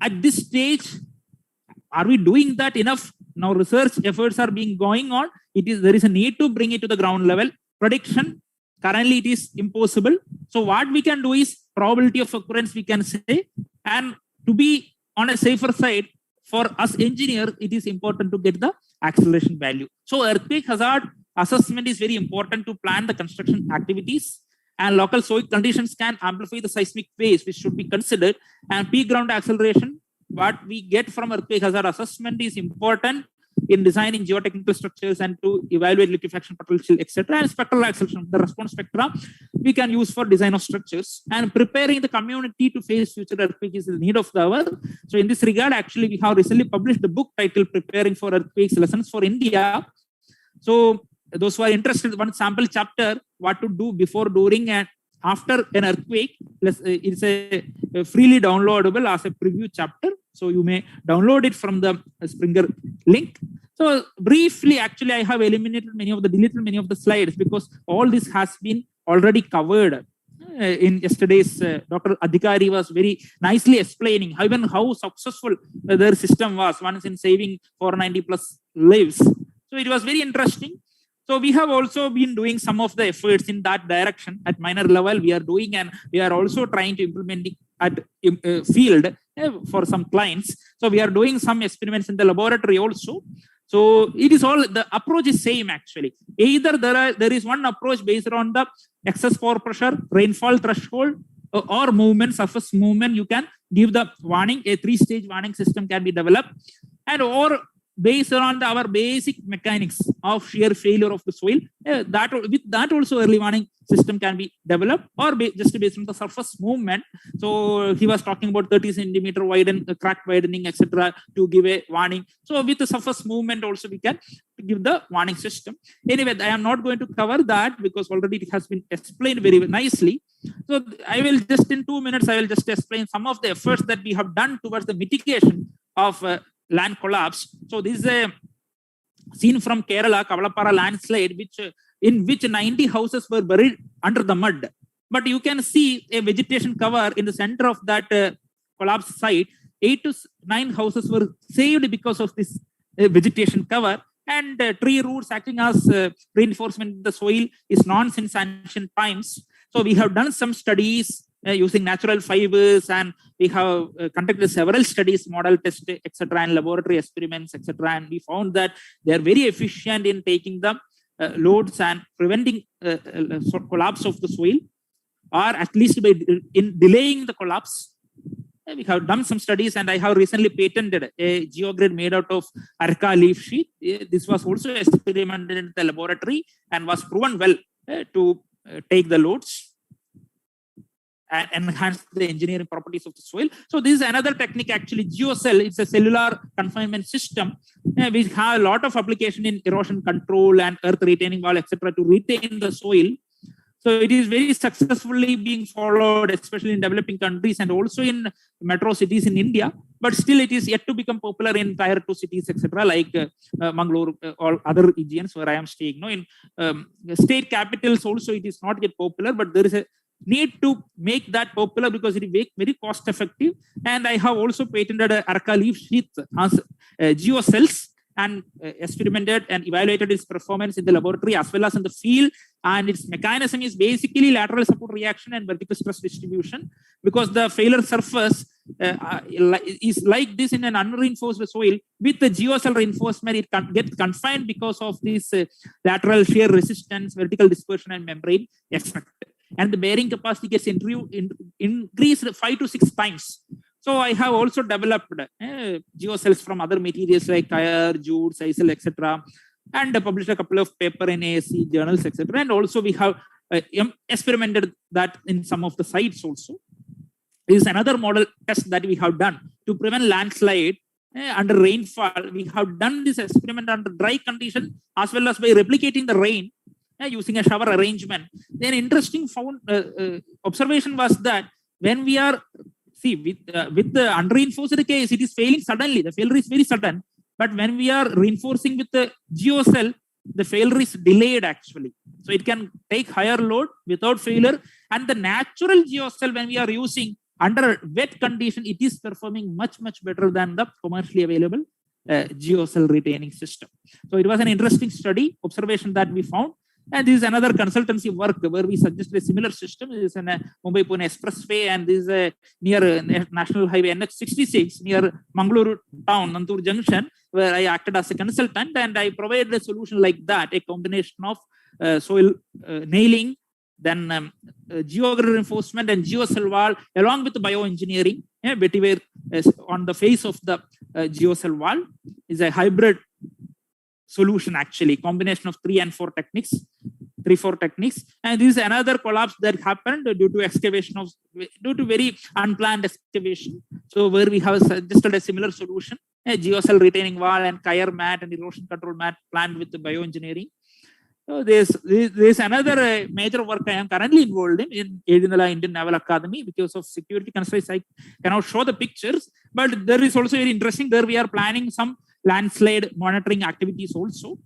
at this stage, are we doing that enough? Now research efforts are going on. There is a need to bring it to the ground level. Prediction, currently it is impossible. So what we can do is probability of occurrence, we can say, and to be on a safer side, for us engineers, it is important to get the acceleration value. So earthquake hazard assessment is very important to plan the construction activities, and local soil conditions can amplify the seismic phase, which should be considered. And peak ground acceleration, what we get from earthquake hazard assessment, is important in designing geotechnical structures and to evaluate liquefaction potential, etc. And spectral acceleration, the response spectra, we can use for design of structures. And preparing the community to face future earthquakes is the need of the hour. So in this regard, actually, we have recently published the book titled Preparing for Earthquakes, Lessons for India. So those who are interested, one sample chapter, what to do before, during, and after an earthquake. It's a freely downloadable as a preview chapter. So you may download it from the Springer link. So briefly, actually, I have deleted many of the slides because all this has been already covered in yesterday's. Dr. Adhikari was very nicely explaining even how successful their system was once in saving 490 plus lives. So it was very interesting. So we have also been doing some of the efforts in that direction at minor level. We are doing, and we are also trying to implement it at field for some clients. So we are doing some experiments in the laboratory also. So it is all, the approach is same actually. Either there is one approach based on the excess pore pressure, rainfall threshold, or movement, surface movement. You can give the warning. A 3-stage warning system can be developed, and or based on our basic mechanics of shear failure of the soil, with that also early warning system can be developed, or just based on the surface movement. So he was talking about 30 centimeter crack widening, etc., to give a warning. So with the surface movement also we can give the warning system. Anyway, I am not going to cover that because already it has been explained very nicely. So I will just, in 2 minutes, I will just explain some of the efforts that we have done towards the mitigation of land collapse. So this is a scene from Kerala, Kavalappara landslide, in which 90 houses were buried under the mud. But you can see a vegetation cover in the center of that collapse site. 8 to 9 houses were saved because of this vegetation cover. And tree roots acting as reinforcement in the soil is known since ancient times. So we have done some studies using natural fibers, and we have conducted several studies, model test, etc., and laboratory experiments, etc., and we found that they are very efficient in taking the loads and preventing collapse of the soil, or at least by in delaying the collapse. We have done some studies, and I have recently patented a geogrid made out of Arca leaf sheet. This was also experimented in the laboratory and was proven well to take the loads and enhance the engineering properties of the soil. So this is another technique, actually, GeoCell. It's a cellular confinement system. We have a lot of application in erosion control and earth retaining wall, etc., to retain the soil. So it is very successfully being followed, especially in developing countries and also in metro cities in India. But still, it is yet to become popular in tier 2 cities, etc., like Mangalore or other regions where I am staying. No, in state capitals also, it is not yet popular, but there is a need to make that popular because it is very cost effective. And I have also patented Arca leaf sheet as GeoCells, and experimented and evaluated its performance in the laboratory as well as in the field. And its mechanism is basically lateral support reaction and vertical stress distribution, because the failure surface is like this in an unreinforced soil. With the GeoCell reinforcement, it gets confined because of this lateral shear resistance, vertical dispersion, and membrane effect. And the bearing capacity gets increased 5 to 6 times. So I have also developed geocells from other materials like tire, jute, sisal, etc., and published a couple of papers in ASC journals, etc. And also we have experimented that in some of the sites also. This is another model test that we have done to prevent landslide under rainfall. We have done this experiment under dry condition as well as by replicating the rain using a shower arrangement. Then interesting observation was that when we are with the unreinforced case, it is failing suddenly. The failure is very sudden. But when we are reinforcing with the GeoCell, the failure is delayed actually. So it can take higher load without failure. And the natural GeoCell, when we are using under wet condition, it is performing much better than the commercially available GeoCell retaining system. So it was an interesting study, observation that we found. And this is another consultancy work where we suggested a similar system. It is in a Mumbai-Pune Expressway, and this is near National Highway NH66 near Mangaluru town, Nantur Junction, where I acted as a consultant, and I provided a solution like that, a combination of soil nailing, then geogrid reinforcement and GeoCell wall, along with bioengineering. Between on the face of the GeoCell wall is a hybrid solution, actually, combination of 3 and 4 techniques. And this is another collapse that happened due to very unplanned excavation. So where we have suggested a similar solution, a GeoCell retaining wall and Kyer mat and erosion control mat planned with the bioengineering. So there's another major work I am currently involved in Edinala Indian Naval Academy. Because of security constraints, I cannot show the pictures, but there is also very interesting. There we are planning some landslide monitoring activities also.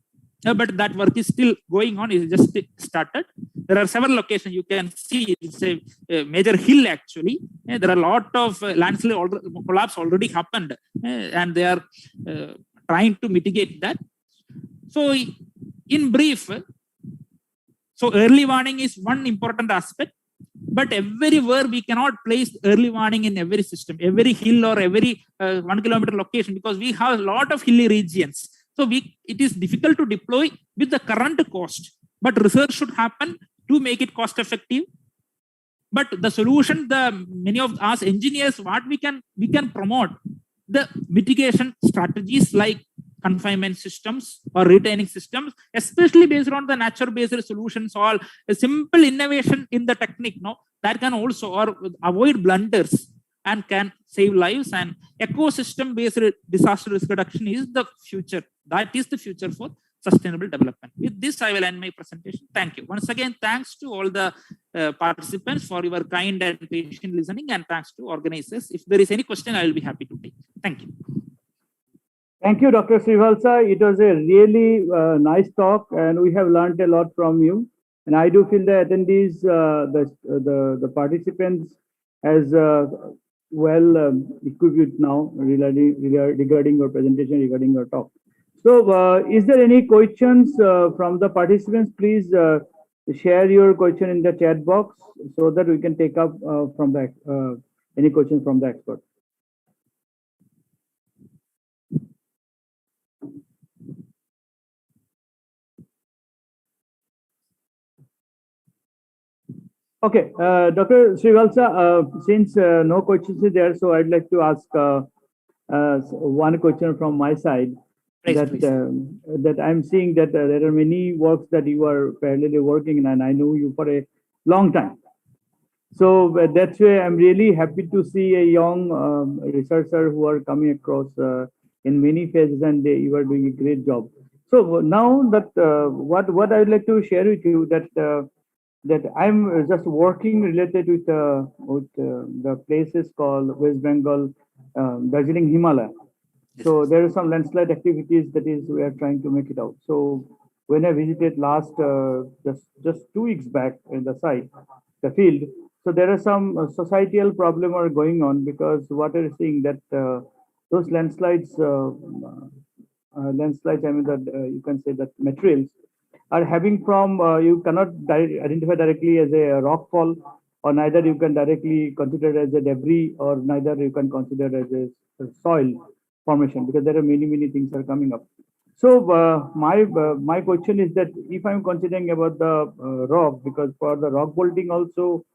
But that work is still going on. It's just started. There are several locations you can see. It's a major hill actually. There are a lot of landslide collapse already happened, and they are trying to mitigate that. So in brief, so early warning is one important aspect, but everywhere we cannot place early warning in every system, every hill or every 1 kilometer location, because we have a lot of hilly regions. So it is difficult to deploy with the current cost, but research should happen to make it cost effective. But the solution, many of us engineers, what we can promote the mitigation strategies like confinement systems or retaining systems, especially based on the nature-based solutions, or a simple innovation in the technique, that can also avoid blunders and can save lives. And ecosystem-based disaster risk reduction is the future. That is the future for sustainable development. With this, I will end my presentation. Thank you. Once again, thanks to all the participants for your kind and patient listening, and thanks to organizers. If there is any question, I will be happy to take. Thank you. Thank you, Dr. Srivalsa. It was a really nice talk, and we have learned a lot from you. And I do feel the attendees, the participants, as well equipped now regarding your presentation, regarding your talk. So, is there any questions from the participants? Please share your question in the chat box so that we can take up from the any questions from the expert. Okay, Dr. Srivalsa, since no questions is there, so I'd like to ask one question from my side. That I'm seeing that there are many works that you are parallelly working in, and I know you for a long time. So that's why I'm really happy to see a young researcher who are coming across in many phases, and you are doing a great job. So now that what I would like to share with you that I'm just working related with the places called West Bengal, Darjeeling, Himalaya. So there are some landslide activities that is we are trying to make it out. So when I visited last just 2 weeks back in the site, the field, so there are some societal problem are going on because what we're seeing that those landslides, landslides, I mean that you can say that materials are having from you cannot identify directly as a rock fall, or neither you can directly consider as a debris, or neither you can consider as a soil formation, because there are many things are coming up. So my question is that if I'm considering about the rock, because for the rock bolting also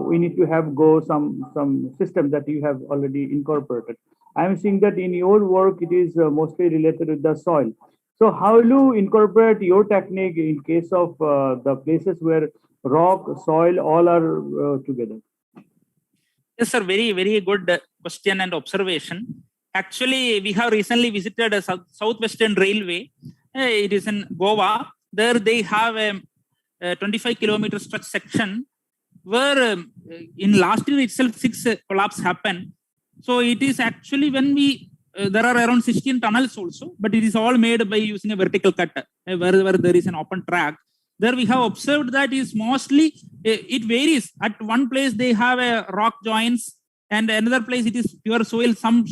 we need to have some system that you have already incorporated. I'm seeing that in your work it is mostly related with the soil. So how do you incorporate your technique in case of the places where rock, soil, all are together? Yes, sir. Very good question and observation. Actually, we have recently visited a Southwestern Railway. It is in Goa. There they have a 25-kilometer stretch section where in last year itself 6 collapse happened. So it is actually when we there are around 16 tunnels also, but it is all made by using a vertical cut wherever there is an open track. There we have observed that is mostly it varies. At one place they have a rock joints, and another place it is pure soil. Some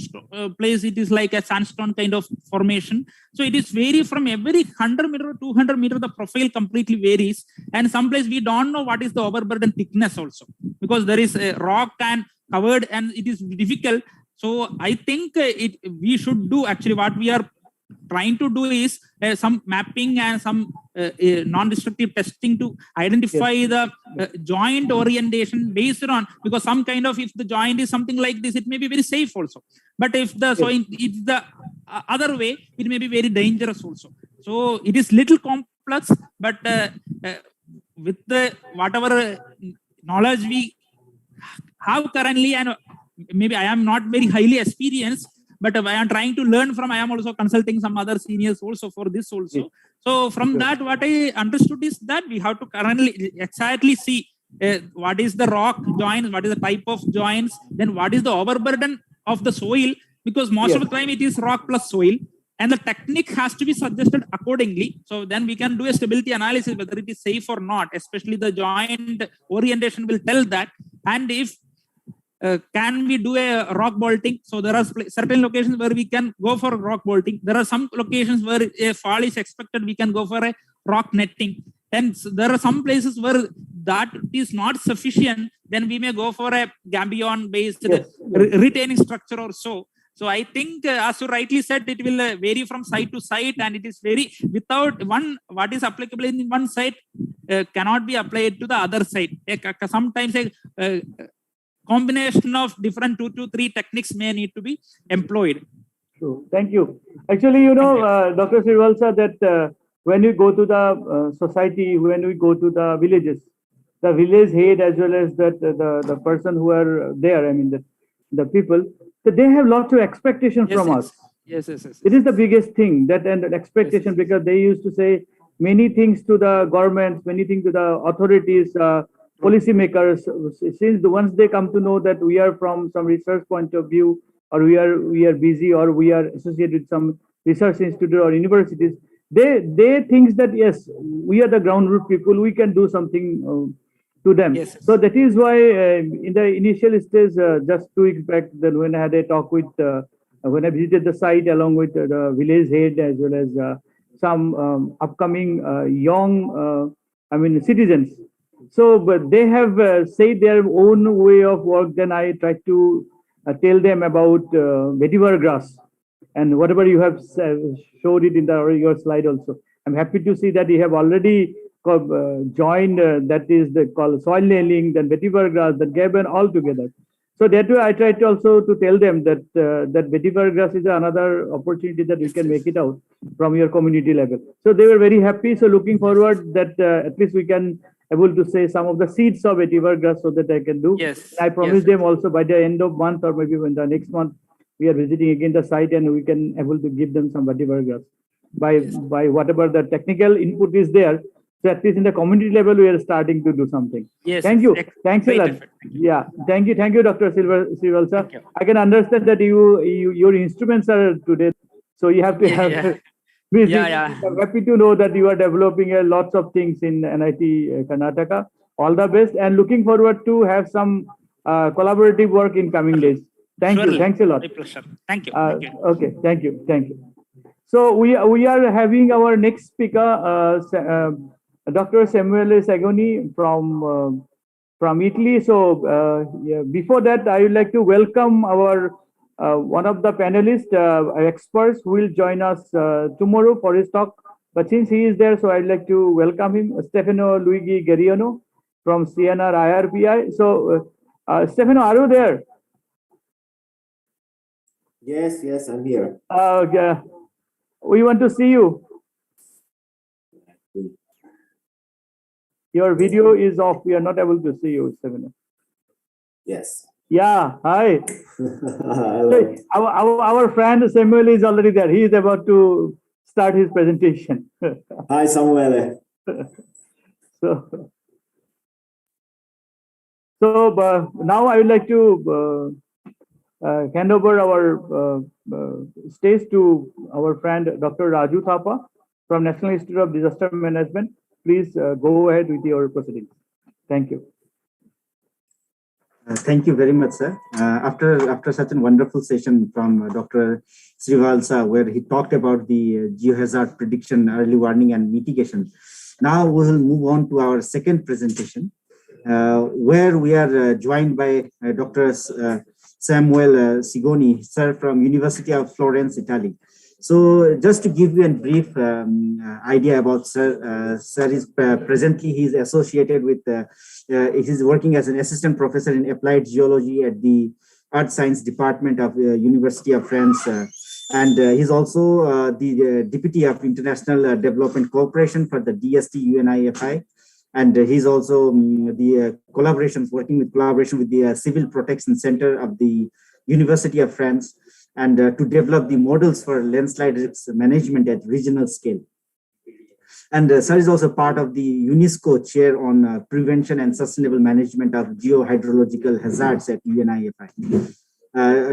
place it is like a sandstone kind of formation. So it is vary from every 100 meter or 200 meter. The profile completely varies, and some place we don't know what is the overburden thickness also, because there is a rock and covered, and it is difficult. So I think we should do actually what we are trying to do is some mapping and some non-destructive testing to identify the joint orientation based on, because some kind of, if the joint is something like this, it may be very safe also. But if the so it's the other way, it may be very dangerous also. So it is little complex, but with the whatever knowledge we have currently, and maybe I am not very highly experienced, but I am trying to learn from. I am also consulting some other seniors also for this also. So from that, what I understood is that we have to currently exactly see what is the rock joints, what is the type of joints, then what is the overburden of the soil, because most of the time it is rock plus soil, and the technique has to be suggested accordingly. So then we can do a stability analysis whether it is safe or not, especially the joint orientation will tell that. And if can we do a rock bolting? So there are certain locations where we can go for rock bolting. There are some locations where a fall is expected, we can go for a rock netting. And there are some places where that is not sufficient, then we may go for a gabion based retaining structure or so. So I think, as you rightly said, it will vary from site to site, and it is very without one, what is applicable in one site cannot be applied to the other site. Sometimes a combination of different 2 to 3 techniques may need to be employed. True. Thank you. Actually, you know, Dr. Srivalsa, that when we go to the society, when we go to the villages, the village head as well as that the person who are there, I mean the people, that they have lots of expectation from us. Yes. It is the biggest thing, that and expectation, because they used to say many things to the governments, many things to the authorities, policymakers. Since once they come to know that we are from some research point of view, or we are busy, or we are associated with some research institute or universities, they think that yes, we are the ground root people, we can do something to them. So that is why in the initial stage, just 2 weeks back, then when I had a talk with when I visited the site along with the village head as well as some upcoming young I mean, citizens. So, but they have said their own way of work. Then I try to tell them about vetiver grass and whatever you have showed it in your slide also. I'm happy to see that you have already joined that is the called soil nailing, then vetiver grass, that gaben all together. So that way I try to also to tell them that that vetiver grass is another opportunity that we can make it out from your community level. So they were very happy. So looking forward that at least we can able to say some of the seeds of vetiver grass so that I can do. Yes. I promise them also by the end of month or maybe when the next month we are visiting again the site and we can able to give them some vetiver grass by whatever the technical input is there. So at least in the community level, we are starting to do something. Yes. Thank you. Thanks a lot. Yeah. Thank you. Thank you, Dr. Silver sir. I can understand that your instruments are today, so you have to have. I'm happy to know that you are developing lots of things in NIT Karnataka. All the best and looking forward to have some collaborative work in coming days. Thank you. Thanks a lot. My pleasure. Thank you. Okay. Thank you. Thank you. So we are having our next speaker, Dr. Samuele Sagoni from Italy. So before that, I would like to welcome our one of the panelists, experts, who will join us tomorrow for his talk. But since he is there, so I'd like to welcome him, Stefano Luigi Guerriano from CNR IRPI. So Stefano, are you there? Yes, I'm here. Okay. We want to see you. Your video is off. We are not able to see you, Stefano. Yes. Yeah. Hi. Hello. Our friend Samuel is already there. He is about to start his presentation. Hi, Samuele. So now I would like to hand over our stage to our friend Dr. Raju Thapa from National Institute of Disaster Management. Please go ahead with your proceedings. Thank you. Thank you very much, sir. After such a wonderful session from Dr. Srivalsa, where he talked about the geohazard prediction, early warning, and mitigation. Now we will move on to our second presentation, where we are joined by Dr. Samuele Sagoni, sir, from University of Florence, Italy. So just to give you a brief idea about sir, sir is presently he is associated with, he's working as an assistant professor in applied geology at the Earth Science Department of University of France. And he's also the Deputy of International Development Cooperation for the DST UNIFI. And he's also the working with collaboration with the Civil Protection Center of the University of France, and to develop the models for landslide risk management at regional scale. And sir is also part of the UNESCO chair on prevention and sustainable management of geo-hydrological hazards at UNIFI.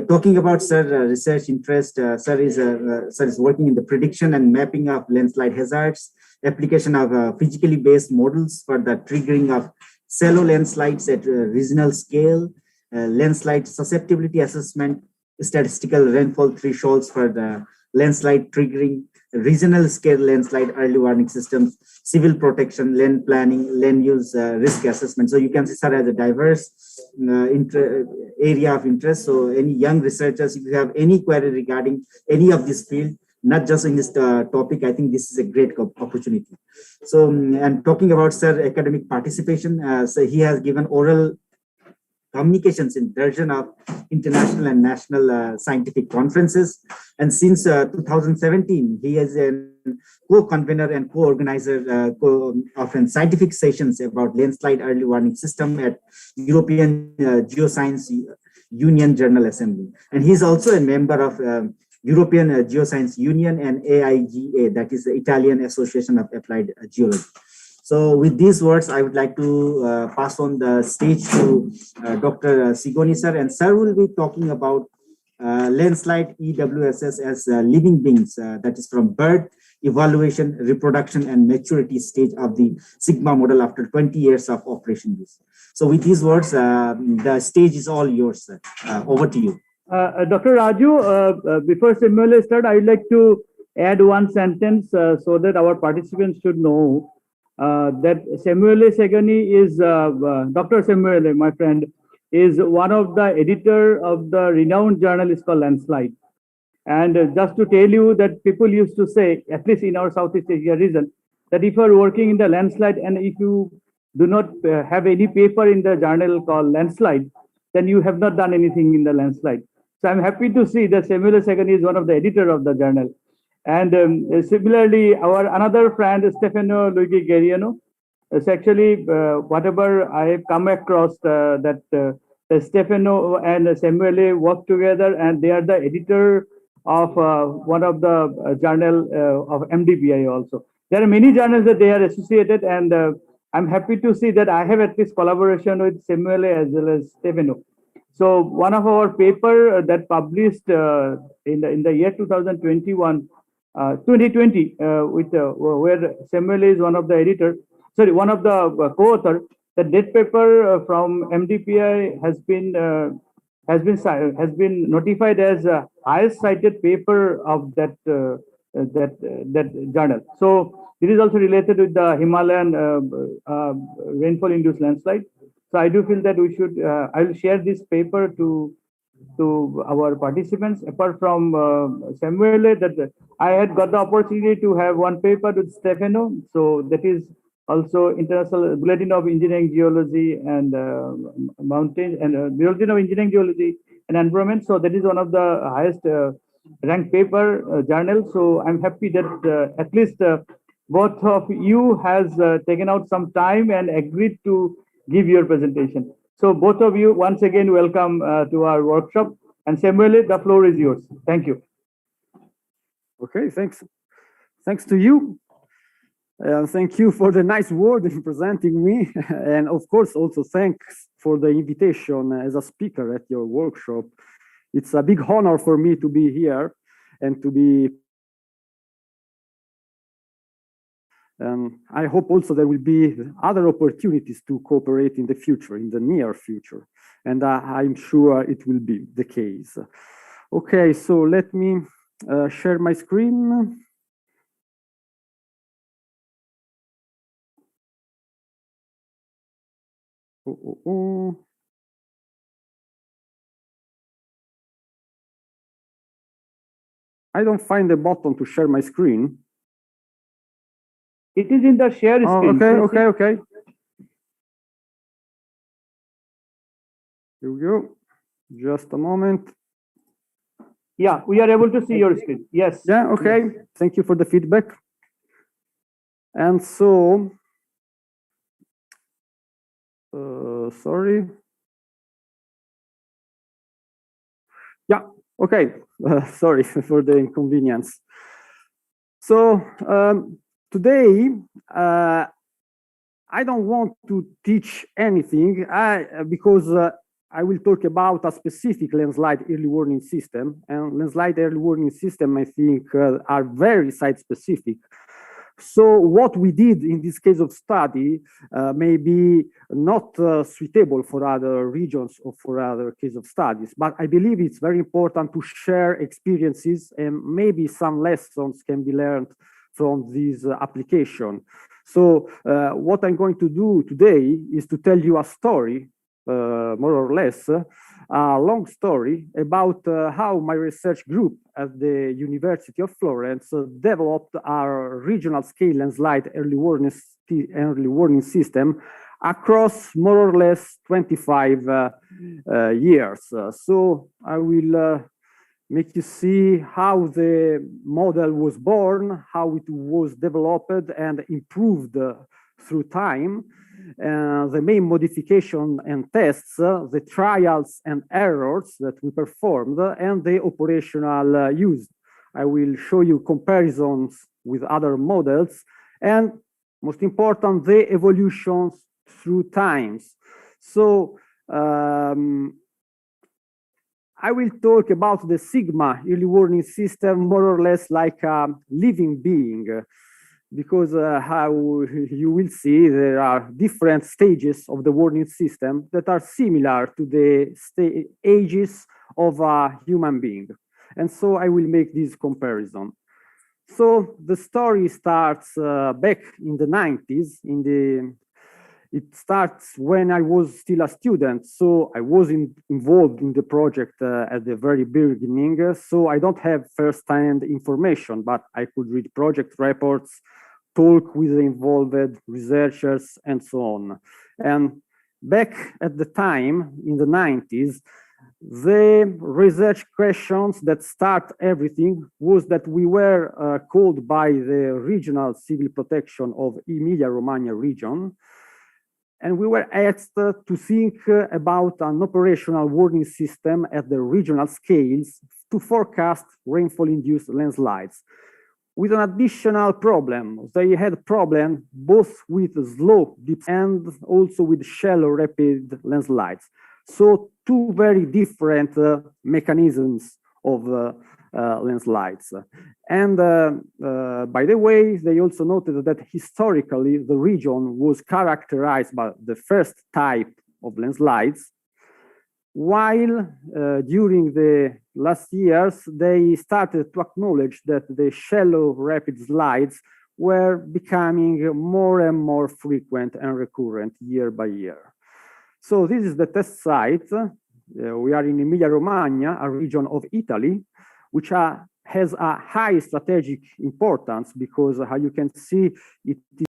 Talking about sir research interest, sir is working in the prediction and mapping of landslide hazards, application of physically based models for the triggering of shallow landslides at regional scale, landslide susceptibility assessment, statistical rainfall thresholds for the landslide triggering, regional scale landslide early warning systems, civil protection, land planning, land use risk assessment. So you can see sir has a diverse area of interest. So any young researchers, if you have any query regarding any of this field, not just in this topic, I think this is a great opportunity. So, and talking about sir academic participation, so he has given oral communications in dozens of international and national scientific conferences. And since 2017, he is a co-convener and co-organizer of scientific sessions about landslide early warning system at European Geoscience Union Journal Assembly. And he's also a member of European Geoscience Union and AIGA, that is the Italian Association of Applied Geology. So with these words, I would like to pass on the stage to Dr. Sagoni sir, and sir will be talking about landslide EWSS as living beings, that is from birth, evaluation, reproduction, and maturity stage of the Sigma model after 20 years of operation. So with these words, the stage is all yours, sir. Over to you. Dr. Raju, before Samuel starts, I would like to add one sentence so that our participants should know that Samuele Segani is, Dr. Samuele, my friend, is one of the editor of the renowned journal is called Landslide. And just to tell you that people used to say, at least in our Southeast Asia region, that if you are working in the landslide and if you do not have any paper in the journal called Landslide, then you have not done anything in the landslide. So I'm happy to see that Samuele Segani is one of the editor of the journal. And similarly, our another friend, Stefano Luigi Guerriano, is actually whatever I have come across that Stefano and Samuele work together, and they are the editor of one of the journal of MDPI also. There are many journals that they are associated, and I'm happy to see that I have at least collaboration with Samuele as well as Stefano. So one of our paper that published in the year 2021, 2020, with where Samuel is one of the editor, sorry, one of the co-author. The dead paper from MDPI has been notified as highest cited paper of that journal. So it is also related with the Himalayan rainfall induced landslide. So I do feel that we should. I will share this paper to our participants. Apart from Samuele, that I had got the opportunity to have one paper with Stefano. So that is also International Bulletin of Engineering Geology and Mountain and Bulletin of Engineering Geology and Environment. So that is one of the highest ranked paper journal. So I'm happy that at least both of you has taken out some time and agreed to give your presentation. So both of you, once again, welcome to our workshop. And Samuele, the floor is yours. Thank you. Okay, thanks. Thanks to you. Thank you for the nice word in presenting me. And of course, also thanks for the invitation as a speaker at your workshop. It's a big honor for me to be here and to be. I hope also there will be other opportunities to cooperate in the future, in the near future. And I'm sure it will be the case. Okay, so let me share my screen. I don't find the button to share my screen. It is in the share screen. Okay. Here we go. Just a moment. Yeah, we are able to see your screen. Yes. Yeah, okay. Thank you for the feedback. And so, sorry. Yeah, okay. Sorry for the inconvenience. So today, I don't want to teach anything because I will talk about a specific landslide early warning system. And landslide early warning system, I think, are very site-specific. So what we did in this case of study may be not suitable for other regions or for other case of studies, but I believe it's very important to share experiences and maybe some lessons can be learned from this application. So what I'm going to do today is to tell you a story, more or less, a long story about how my research group at the University of Florence developed our regional scale landslide early warning system across more or less 25 years. So I will make you see how the model was born, how it was developed and improved through time, the main modification and tests, the trials and errors that we performed, and the operational use. I will show you comparisons with other models, and most important, the evolutions through times. So I will talk about the Sigma early warning system more or less like a living being, because how you will see there are different stages of the warning system that are similar to the ages of a human being. And so I will make this comparison. So the story starts back in the 90s. It starts when I was still a student, so I was involved in the project at the very beginning. So I don't have first-hand information, but I could read project reports, talk with the involved researchers, and so on. And back at the time, in the 90s, the research questions that start everything was that we were called by the regional civil protection of Emilia-Romagna region, and we were asked to think about an operational warning system at the regional scales to forecast rainfall-induced landslides. With an additional problem, they had a problem both with slow dips and also with shallow rapid landslides. So two very different mechanisms of landslides. And by the way, they also noted that historically the region was characterized by the first type of landslides, while during the last years, they started to acknowledge that the shallow rapid slides were becoming more and more frequent and recurrent year by year. So this is the test site. We are in Emilia-Romagna, a region of Italy, which has a high strategic importance because, how you can see, it is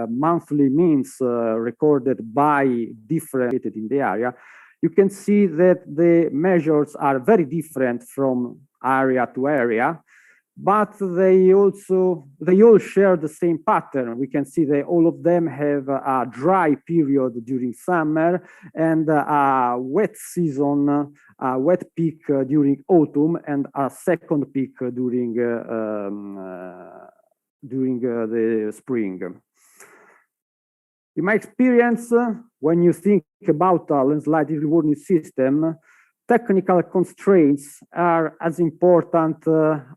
monthly means recorded by different in the area. You can see that the measures are very different from area to area, but they all share the same pattern. We can see that all of them have a dry period during summer and a wet season, a wet peak during autumn, and a second peak during the spring. In my experience, when you think about a landslide early warning system, technical constraints are as important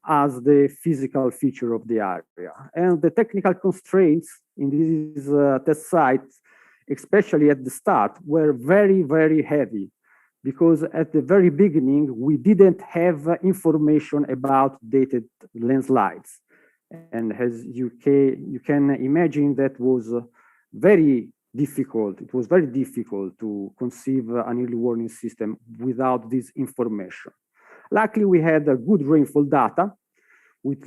as the physical feature of the area. And the technical constraints in these test sites, especially at the start, were very, very heavy, because at the very beginning, we didn't have information about dated landslides. And as you can imagine, that was very difficult. It was very difficult to conceive an early warning system without this information. Luckily, we had a good rainfall data with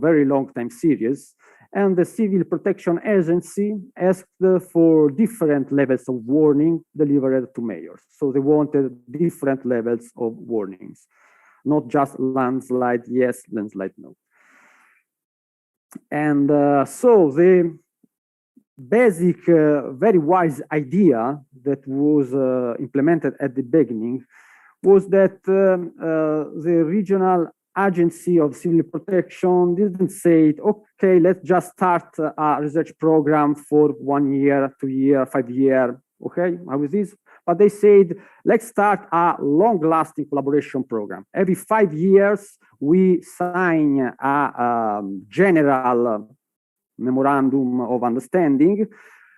very long time series, and the Civil Protection Agency asked for different levels of warning delivered to mayors. So they wanted different levels of warnings, not just landslide yes, landslide no. And so the basic, very wise idea that was implemented at the beginning was that the regional agency of civil protection didn't say, okay, let's just start a research program for 1 year, 2 year, 5 year, okay, how is this? But they said, let's start a long-lasting collaboration program. Every 5 years, we sign a general memorandum of understanding,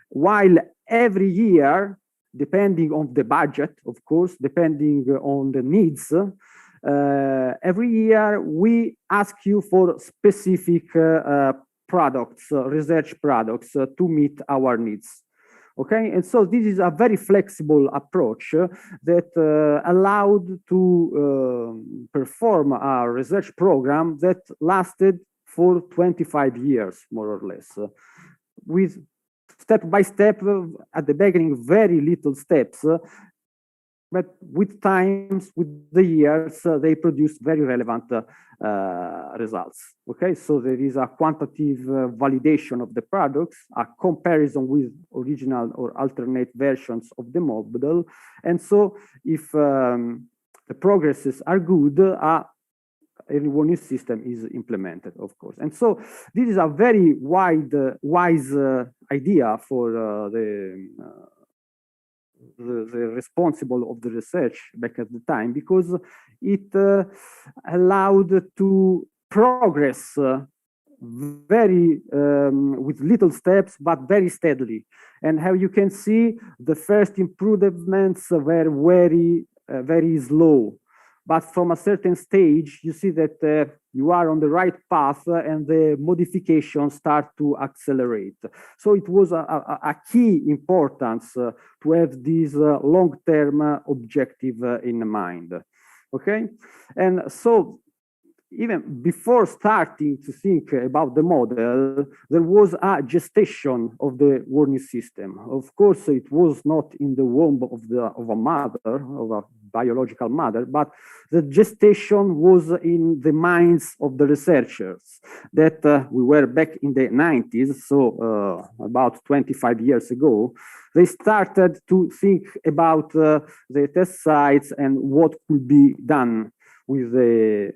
while every year, depending on the budget, of course, depending on the needs, every year we ask you for specific products, research products to meet our needs. Okay, and so this is a very flexible approach that allowed to perform a research program that lasted for 25 years, more or less, with step by step, at the beginning, very little steps, but with times, with the years, they produced very relevant results. Okay, so there is a quantitative validation of the products, a comparison with original or alternate versions of the model, and so if the progresses are good, early warning system is implemented, of course. And so this is a very wise idea for the responsible of the research back at the time, because it allowed to progress very with little steps, but very steadily. And how you can see, the first improvements were very slow. But from a certain stage, you see that you are on the right path and the modifications start to accelerate. So it was a key importance to have this long-term objective in mind. Okay, and so even before starting to think about the model, there was a gestation of the warning system. Of course, it was not in the womb of a mother, of a biological mother, but the gestation was in the minds of the researchers that we were back in the 90s, so about 25 years ago. They started to think about the test sites and what could be done with the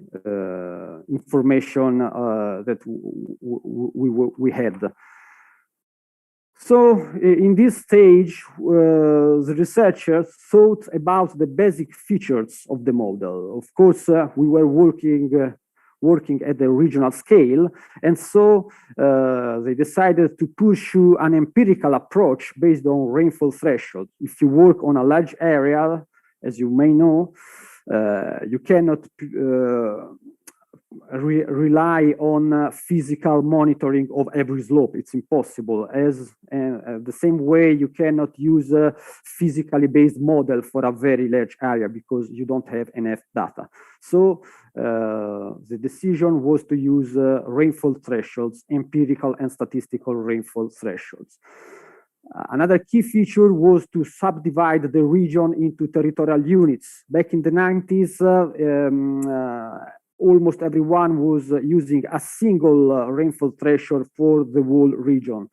information that we had. So in this stage, the researchers thought about the basic features of the model. Of course, we were working at the regional scale, and so they decided to pursue an empirical approach based on rainfall threshold. If you work on a large area, as you may know, you cannot rely on physical monitoring of every slope. It's impossible. As the same way, you cannot use a physically based model for a very large area because you don't have enough data. So the decision was to use rainfall thresholds, empirical and statistical rainfall thresholds. Another key feature was to subdivide the region into territorial units. Back in the 90s, almost everyone was using a single rainfall threshold for the whole region.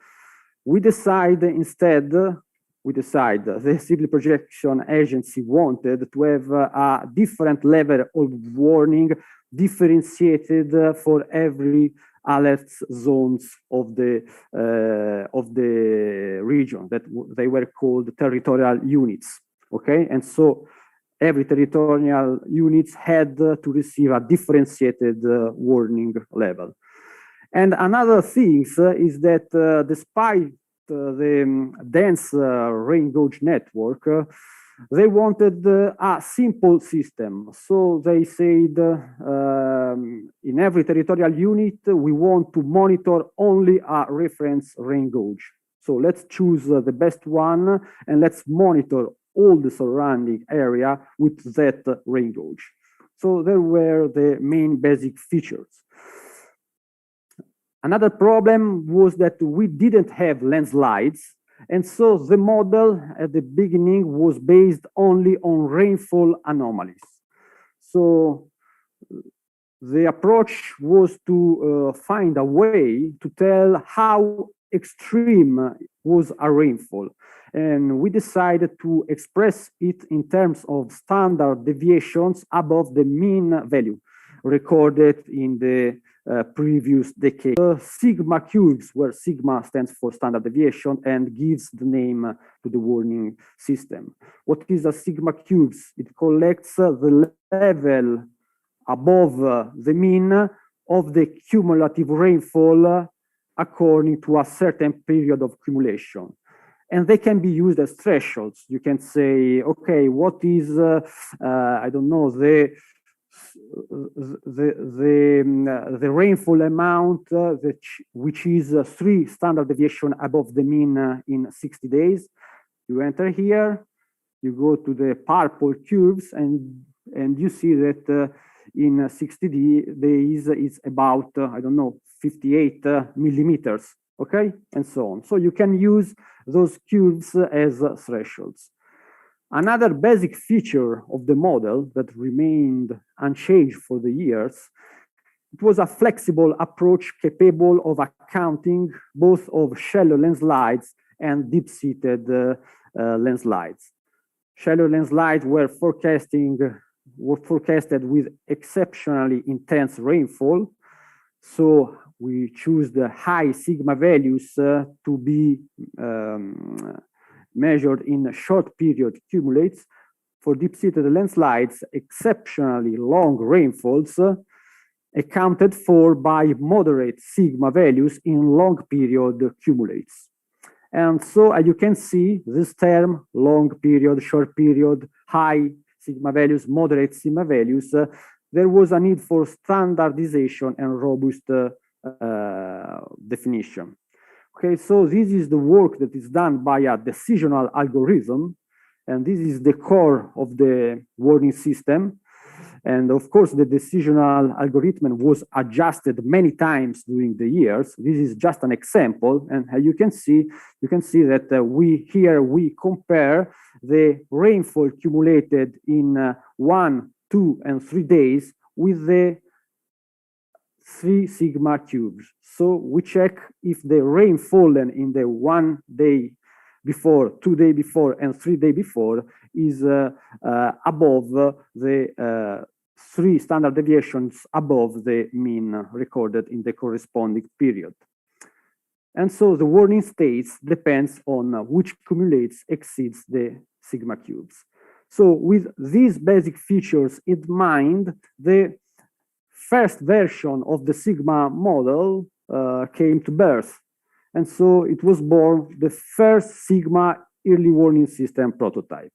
We decided instead, the Civil Projection Agency wanted to have a different level of warning differentiated for every alert zones of the region, that they were called territorial units. Okay, and so every territorial unit had to receive a differentiated warning level. And another thing is that despite the dense rain gauge network, they wanted a simple system. So they said in every territorial unit, we want to monitor only a reference rain gauge. So let's choose the best one and let's monitor all the surrounding area with that rain gauge. So there were the main basic features. Another problem was that we didn't have landslides. And so the model at the beginning was based only on rainfall anomalies. So the approach was to find a way to tell how extreme was a rainfall. And we decided to express it in terms of standard deviations above the mean value recorded in the previous decade. Sigma curves, where sigma stands for standard deviation and gives the name to the warning system. What is a sigma curves? It collects the level above the mean of the cumulative rainfall according to a certain period of accumulation. And they can be used as thresholds. You can say, okay, what is, I don't know, the rainfall amount which is 3 standard deviation above the mean in 60 days. You enter here, you go to the purple curves, and you see that in 60 days it's about, I don't know, 58 millimeters, okay, and so on. So you can use those curves as thresholds. Another basic feature of the model that remained unchanged for the years, it was a flexible approach capable of accounting both of shallow landslides and deep-seated landslides. Shallow landslides were forecasted with exceptionally intense rainfall. So we choose the high sigma values to be measured in a short period cumulates. For deep-seated landslides, exceptionally long rainfalls accounted for by moderate sigma values in long period cumulates. And so as you can see, this term, long period, short period, high sigma values, moderate sigma values, there was a need for standardization and robust definition. Okay, so this is the work that is done by a decisional algorithm, and this is the core of the warning system. And of course, the decisional algorithm was adjusted many times during the years. This is just an example, and as you can see that we compare the rainfall accumulated in 1, 2, and 3 days with the 3 sigma cubes. So we check if the rain fallen in the 1 day before, 2 days before, and 3 days before is above the 3 standard deviations above the mean recorded in the corresponding period. And so the warning states depends on which cumulates exceeds the sigma cubes. So with these basic features in mind, the first version of the sigma model came to birth. And so it was born the first sigma early warning system prototype.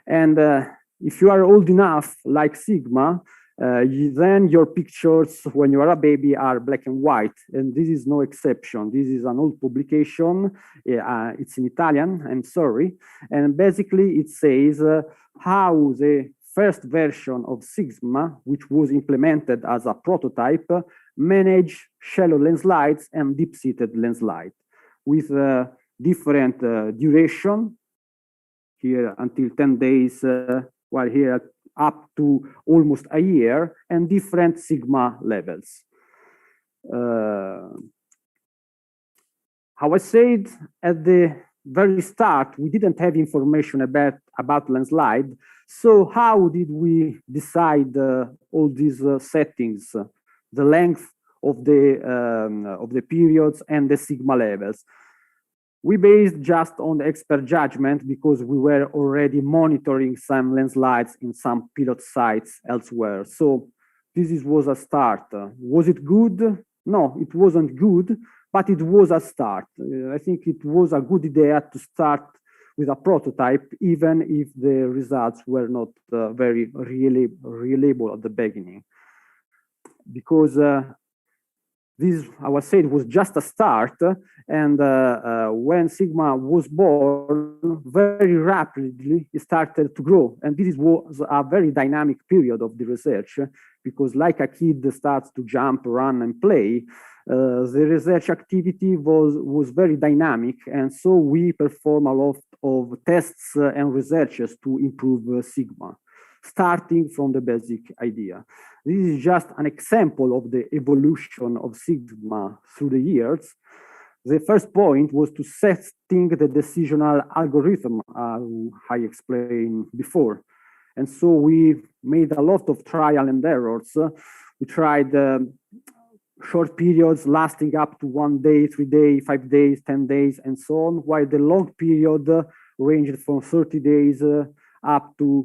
And if you are old enough, like sigma, then your pictures when you are a baby are black and white, and this is no exception. This is an old publication. It's in Italian, I'm sorry. And basically it says how the first version of sigma, which was implemented as a prototype, manage shallow landslides and deep-seated landslide with different duration, here until 10 days, while here up to almost a year, and different sigma levels. How I said at the very start, we didn't have information about landslide. So how did we decide all these settings, the length of the periods and the sigma levels? We based just on the expert judgment because we were already monitoring some landslides in some pilot sites elsewhere. So this was a start. Was it good? No, it wasn't good, but it was a start. I think it was a good idea to start with a prototype, even if the results were not very reliable at the beginning. Because this, I was saying, was just a start, and when sigma was born, very rapidly it started to grow, and this was a very dynamic period of the research, because like a kid starts to jump, run, and play, the research activity was very dynamic, and so we perform a lot of tests and researches to improve sigma, starting from the basic idea. This is just an example of the evolution of sigma through the years. The first point was to setting the decisional algorithm, I explained before. And so we made a lot of trial and errors. We tried short periods lasting up to 1 day, 3 days, 5 days, 10 days, and so on, while the long period ranged from 30 days up to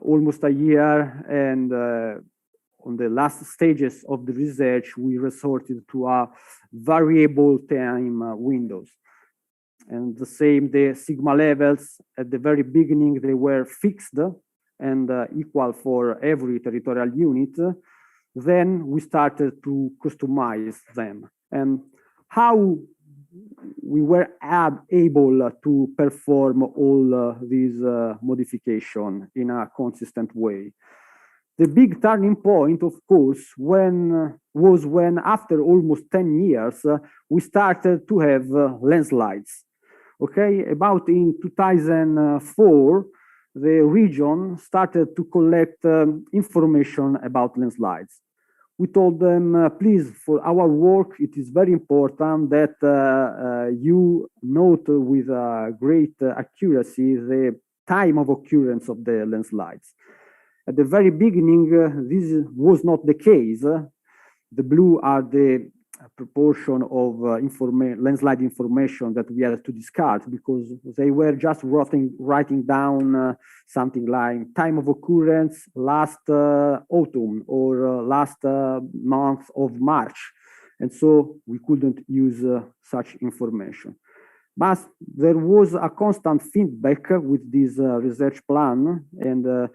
almost a year. And on the last stages of the research, we resorted to a variable time windows. And the same, the sigma levels at the very beginning, they were fixed and equal for every territorial unit. Then we started to customize them. And how we were able to perform all these modifications in a consistent way. The big turning point, of course, was when after almost 10 years, we started to have landslides. Okay, about in 2004, the region started to collect information about landslides. We told them, please, for our work, it is very important that you note with great accuracy the time of occurrence of the landslides. At the very beginning, this was not the case. The blue are the proportion of landslide information that we had to discard, because they were just writing down something like time of occurrence last autumn or last month of March. And so we couldn't use such information. But there was a constant feedback with this research plan, and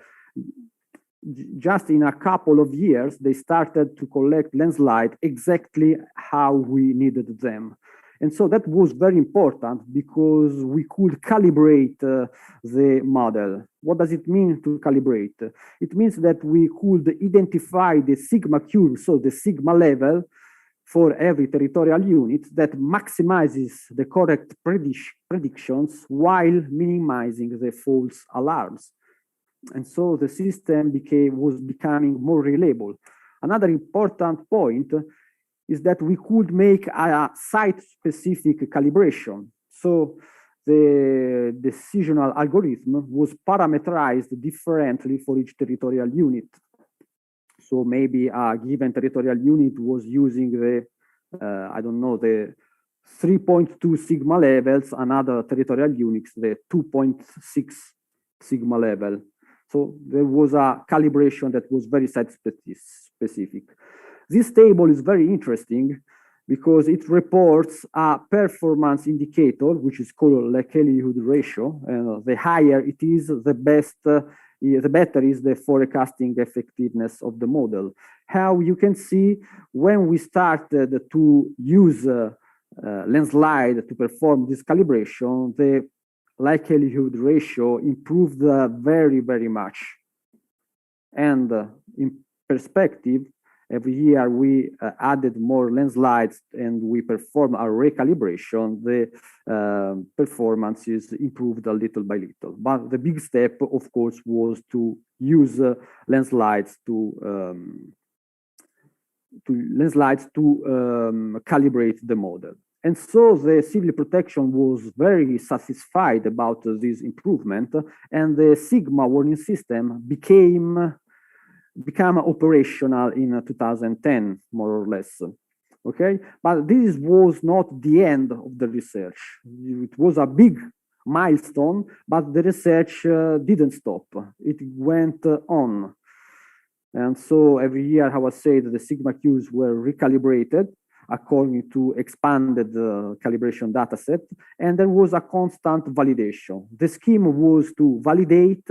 just in a couple of years, they started to collect landslide exactly how we needed them. And so that was very important because we could calibrate the model. What does it mean to calibrate? It means that we could identify the sigma curve, so the sigma level for every territorial unit that maximizes the correct predictions while minimizing the false alarms. And so the system was becoming more reliable. Another important point is that we could make a site-specific calibration. So the decisional algorithm was parameterized differently for each territorial unit. So maybe a given territorial unit was using the, I don't know, the 3.2 sigma levels, another territorial unit, the 2.6 sigma level. So there was a calibration that was very site-specific. This table is very interesting because it reports a performance indicator, which is called likelihood ratio. The higher it is, the better is the forecasting effectiveness of the model. How you can see when we started to use landslide to perform this calibration, the likelihood ratio improved very, very much. And in perspective, every year we added more landslides and we performed a recalibration, the performances improved a little by little. But the big step, of course, was to use landslides to calibrate the model. And so the civil protection was very satisfied about this improvement, and the Sigma warning system became operational in 2010, more or less. Okay, but this was not the end of the research. It was a big milestone, but the research didn't stop. It went on. And so every year, how I said, the Sigma Qs were recalibrated according to expanded calibration dataset, and there was a constant validation. The scheme was to validate,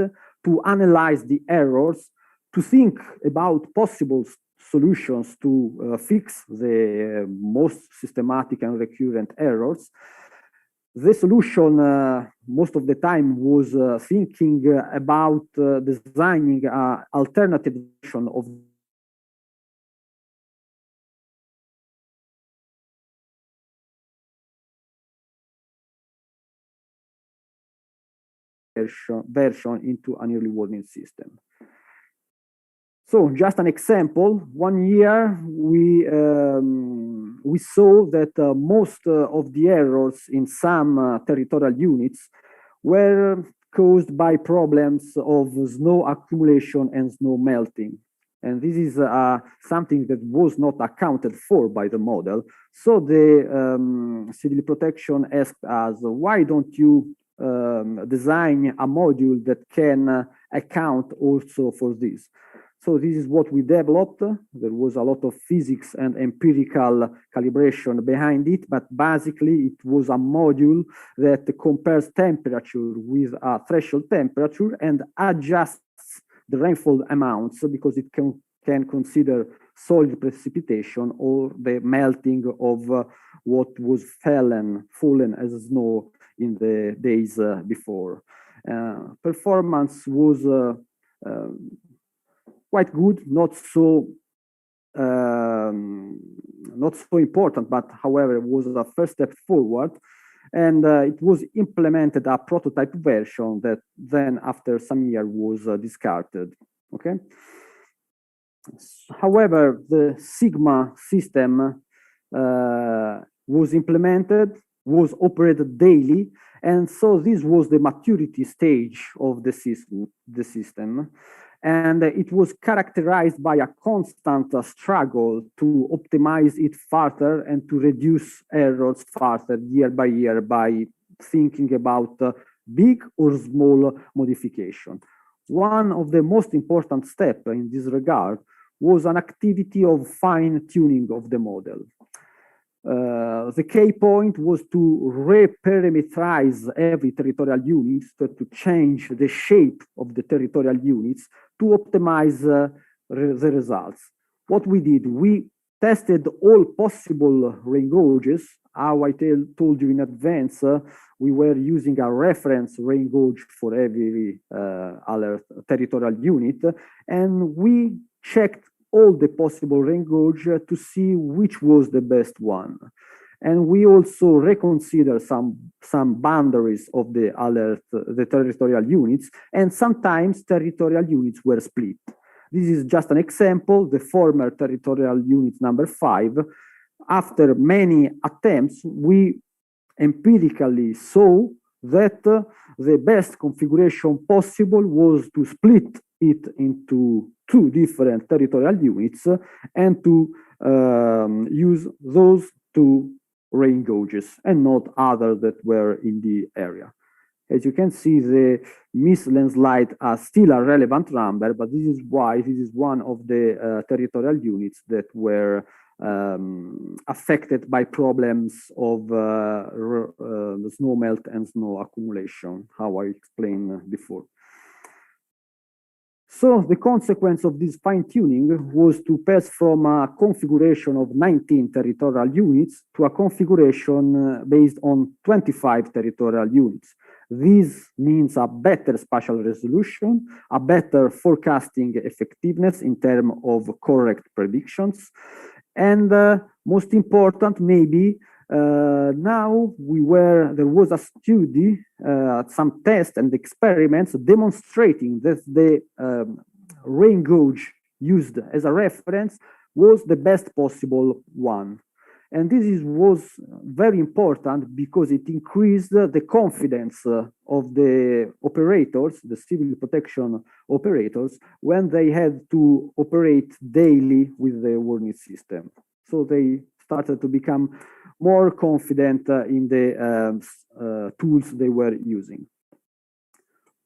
to analyze the errors, to think about possible solutions to fix the most systematic and recurrent errors. The solution most of the time was thinking about designing an alternative version of version into an early warning system. So just an example, one year we saw that most of the errors in some territorial units were caused by problems of snow accumulation and snow melting. And this is something that was not accounted for by the model. So the civil protection asked us, why don't you design a module that can account also for this? So this is what we developed. There was a lot of physics and empirical calibration behind it, but basically it was a module that compares temperature with a threshold temperature and adjusts the rainfall amounts because it can consider solid precipitation or the melting of what was fallen as snow in the days before. Performance was quite good, not so important, but however, it was a first step forward. And it was implemented a prototype version that then after some years was discarded, okay? However, the Sigma system was implemented, was operated daily, and so this was the maturity stage of the system. And it was characterized by a constant struggle to optimize it further and to reduce errors further year by year by thinking about big or small modification. One of the most important steps in this regard was an activity of fine-tuning of the model. The key point was to reparameterize every territorial unit, to change the shape of the territorial units to optimize the results. What we did, we tested all possible rain gauges. How I told you in advance, we were using a reference rain gauge for every alert territorial unit, and we checked all the possible rain gauge to see which was the best one. And we also reconsider some boundaries of the alert, the territorial units, and sometimes territorial units were split. This is just an example, the former territorial unit number 5. After many attempts, we empirically saw that the best configuration possible was to split it into 2 different territorial units and to use those 2 rain gauges and not others that were in the area. As you can see, the missed landslide are still a relevant number, but this is why this is one of the territorial units that were affected by problems of snow melt and snow accumulation, how I explained before. So the consequence of this fine-tuning was to pass from a configuration of 19 territorial units to a configuration based on 25 territorial units. This means a better spatial resolution, a better forecasting effectiveness in terms of correct predictions, and most important, maybe, now there was a study, some tests and experiments demonstrating that the rain gauge used as a reference was the best possible one. And this was very important because it increased the confidence of the operators, the civil protection operators, when they had to operate daily with the warning system. So they started to become more confident in the tools they were using.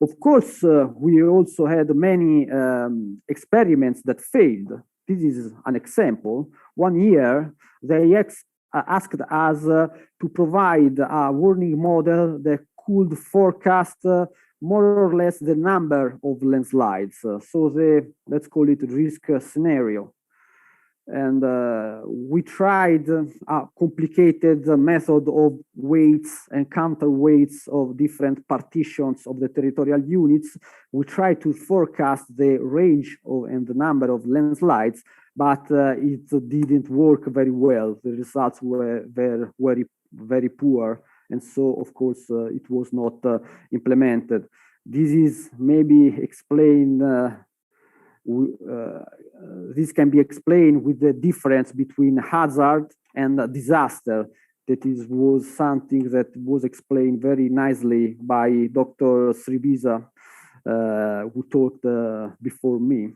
Of course, we also had many experiments that failed. This is an example. One year, they asked us to provide a warning model that could forecast more or less the number of landslides. So let's call it risk scenario. And we tried a complicated method of weights and counterweights of different partitions of the territorial units. We tried to forecast the range and the number of landslides, but it didn't work very well. The results were very, very poor. And so, of course, it was not implemented. This is maybe explained this can be explained with the difference between hazard and disaster. That was something that was explained very nicely by Dr. Sribiza, who talked before me.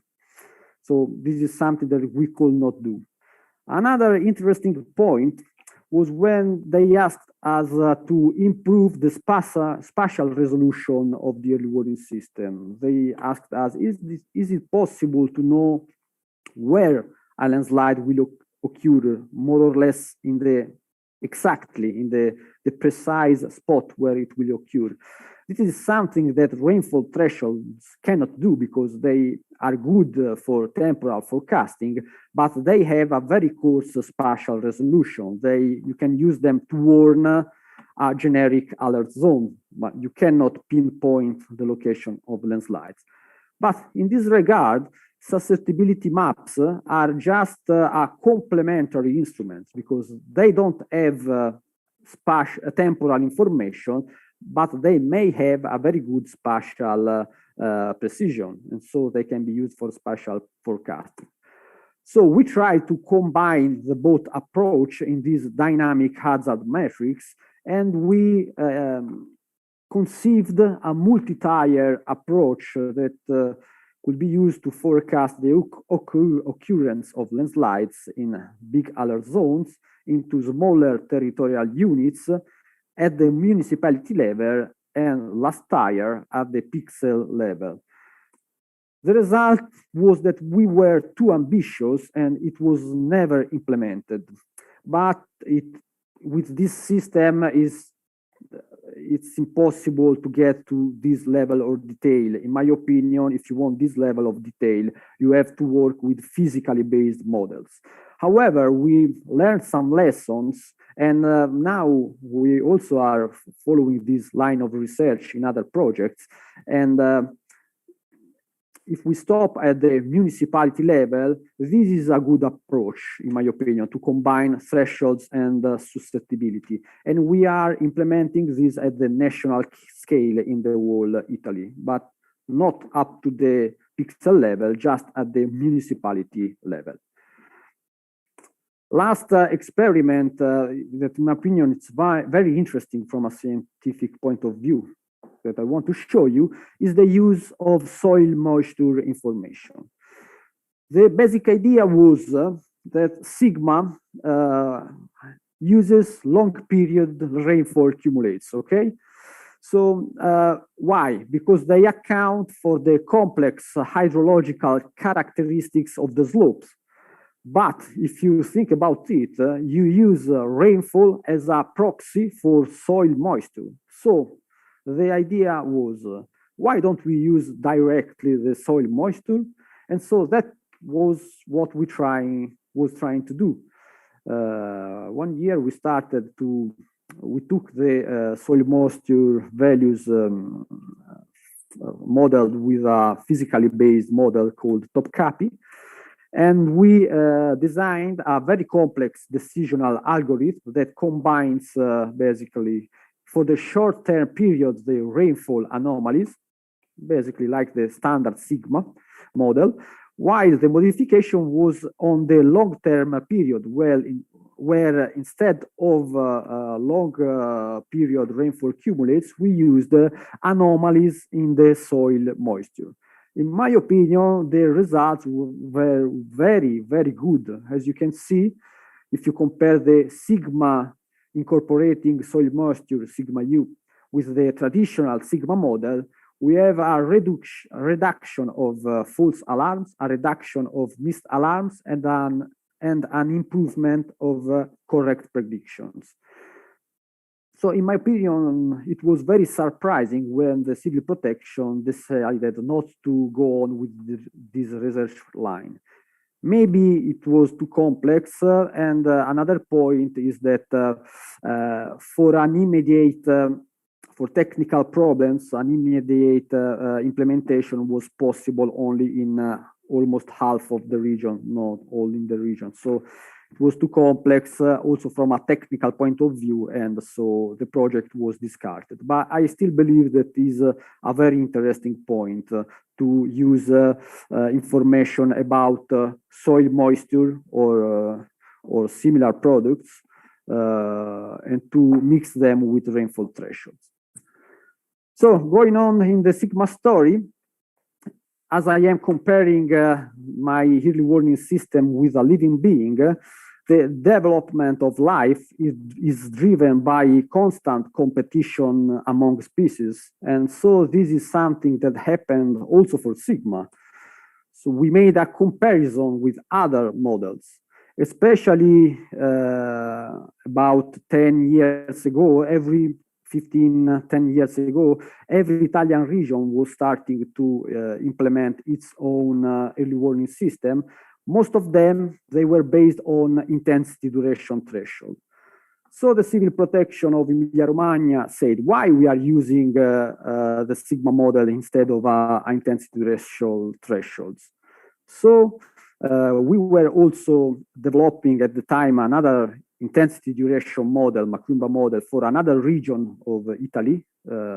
So this is something that we could not do. Another interesting point was when they asked us to improve the spatial resolution of the early warning system. They asked us, is it possible to know where a landslide will occur more or less exactly in the precise spot where it will occur? This is something that rainfall thresholds cannot do because they are good for temporal forecasting, but they have a very coarse spatial resolution. You can use them to warn a generic alert zone, but you cannot pinpoint the location of landslides. But in this regard, susceptibility maps are just a complementary instrument because they don't have temporal information, but they may have a very good spatial precision, and so they can be used for spatial forecasting. So we try to combine the both approach in this dynamic hazard matrix, and we conceived a multi-tier approach that could be used to forecast the occurrence of landslides in big alert zones into smaller territorial units at the municipality level and last higher at the pixel level. The result was that we were too ambitious and it was never implemented. But with this system, it's impossible to get to this level of detail. In my opinion, if you want this level of detail, you have to work with physically based models. However, we learned some lessons, and now we also are following this line of research in other projects. And if we stop at the municipality level, this is a good approach, in my opinion, to combine thresholds and susceptibility. And we are implementing this at the national scale in the whole Italy, but not up to the pixel level, just at the municipality level. Last experiment that, in my opinion, it's very interesting from a scientific point of view that I want to show you is the use of soil moisture information. The basic idea was that sigma uses long period rainfall cumulates, okay? So why? Because they account for the complex hydrological characteristics of the slopes. But if you think about it, you use rainfall as a proxy for soil moisture. So the idea was, why don't we use directly the soil moisture? And so that was what we was trying to do. 1 year we took the soil moisture values modeled with a physically based model called Topkapi. And we designed a very complex decisional algorithm that combines basically for the short-term periods, the rainfall anomalies, basically like the standard sigma model, while the modification was on the long-term period, where instead of long period rainfall cumulates, we used anomalies in the soil moisture. In my opinion, the results were very, very good. As you can see, if you compare the sigma incorporating soil moisture, sigma U, with the traditional sigma model, we have a reduction of false alarms, a reduction of missed alarms, and an improvement of correct predictions. So in my opinion, it was very surprising when the civil protection decided not to go on with this research line. Maybe it was too complex, and another point is that for an immediate, for technical problems, an immediate implementation was possible only in almost half of the region, not all in the region. So it was too complex also from a technical point of view, and so the project was discarded. But I still believe that is a very interesting point to use information about soil moisture or similar products and to mix them with rainfall thresholds. So going on in the sigma story, as I am comparing my early warning system with a living being, the development of life is driven by constant competition among species. And so this is something that happened also for sigma. So we made a comparison with other models, especially about 10 years ago, 10 years ago, every Italian region was starting to implement its own early warning system. Most of them, they were based on intensity duration threshold. So the civil protection of Emilia-Romagna said, why we are using the sigma model instead of intensity duration thresholds? So we were also developing at the time another intensity duration model, Macumba model, for another region of Italy,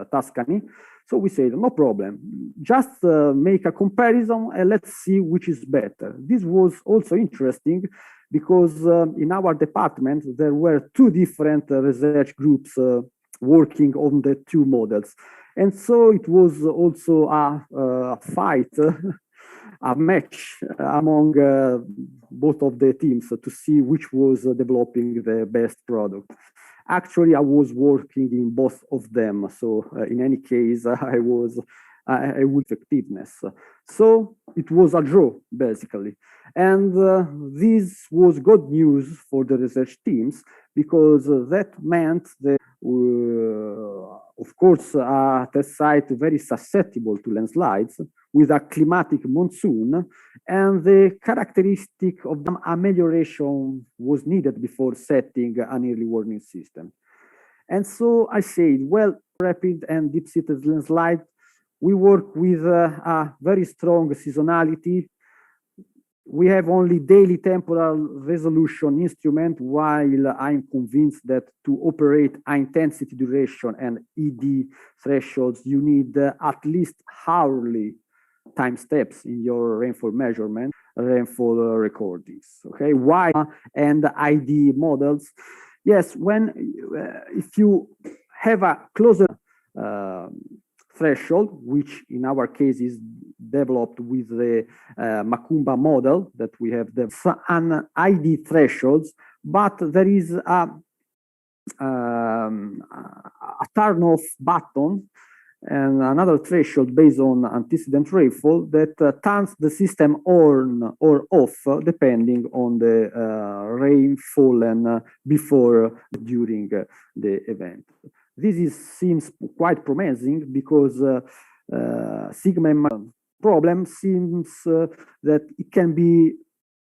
Tuscany. So we said, no problem, just make a comparison and let's see which is better. This was also interesting because in our department, there were two different research groups working on the two models. And so it was also a fight a match among both of the teams to see which was developing the best product. Actually, I was working in both of them, so in any case, I would effectiveness. So it was a draw, basically. And this was good news for the research teams, because that meant that, of course, a test site very susceptible to landslides with a climatic monsoon, and the characteristic of the amelioration was needed before setting an early warning system. And so I said, well, rapid and deep-seated landslide, we work with a very strong seasonality. We have only daily temporal resolution instrument, while I'm convinced that to operate high intensity duration and ED thresholds, you need at least hourly time steps in your rainfall measurement, rainfall recordings. Okay, why and ID models? Yes, if you have a closer threshold, which in our case is developed with the Macumba model that we have an ID thresholds, but there is a turn-off button and another threshold based on antecedent rainfall that turns the system on or off depending on the rainfall and before, during the event. This seems quite promising because sigma problem seems that it can be,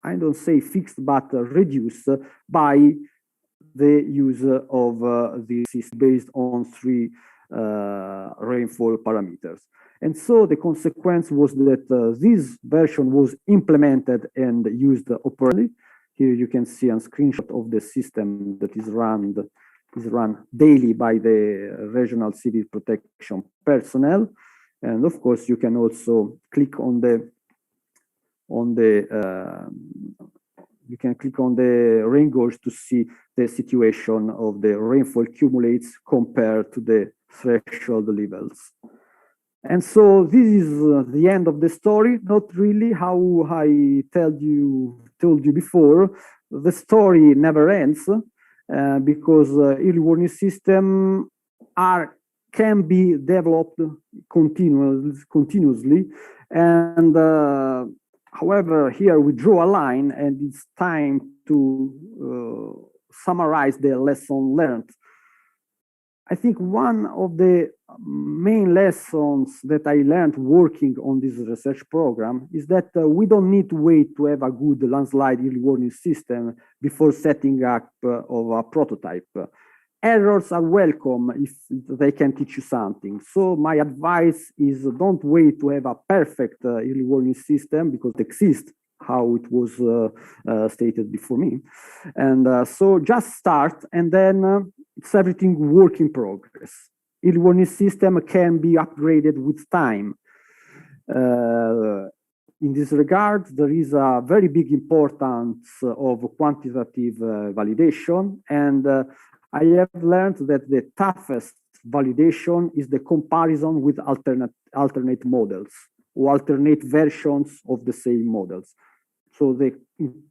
I don't say fixed, but reduced by the use of this system based on 3 rainfall parameters. And so the consequence was that this version was implemented and used operationally. Here you can see a screenshot of the system that is run daily by the regional civil protection personnel. And of course, you can also click on the rain gauge to see the situation of the rainfall cumulates compared to the threshold levels. And so this is the end of the story. Not really how I told you before. The story never ends because early warning system can be developed continuously. And however, here we draw a line, and it's time to summarize the lesson learned. I think one of the main lessons that I learned working on this research program is that we don't need to wait to have a good landslide early warning system before setting up of a prototype. Errors are welcome if they can teach you something. So my advice is don't wait to have a perfect early warning system, because it exists, how it was stated before me. And so just start, and then it's everything work in progress. Early warning system can be upgraded with time. In this regard, there is a very big importance of quantitative validation, and I have learned that the toughest validation is the comparison with alternate models or alternate versions of the same models. So the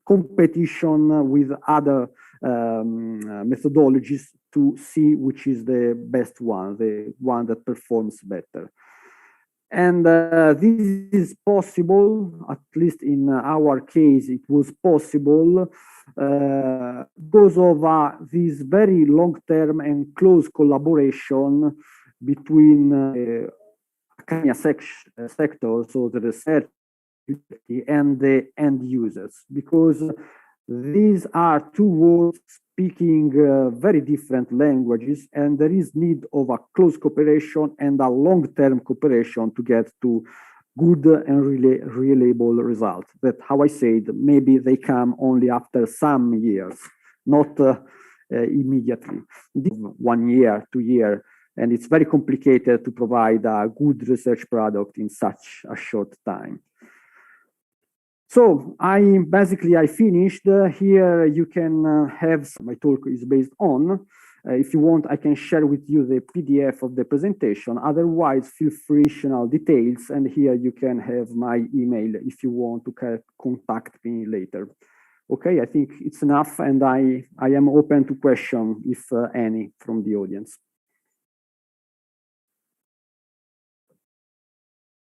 competition with other methodologies to see which is the best one, the one that performs better. And this is possible, at least in our case, it was possible because of this very long-term and close collaboration between academia sector, so the research and the end users, because these are two worlds speaking very different languages, and there is need of a close cooperation and a long-term cooperation to get to good and reliable results. That, how I said, maybe they come only after some years, not immediately. 1 year, 2 years, and it's very complicated to provide a good research product in such a short time. So I finished. Here you can have, my talk is based on, If you want, I can share with you the PDF of the presentation. Otherwise, feel free to additional details, and here you can have my email if you want to contact me later. Okay, I think it's enough, and I am open to question if any from the audience.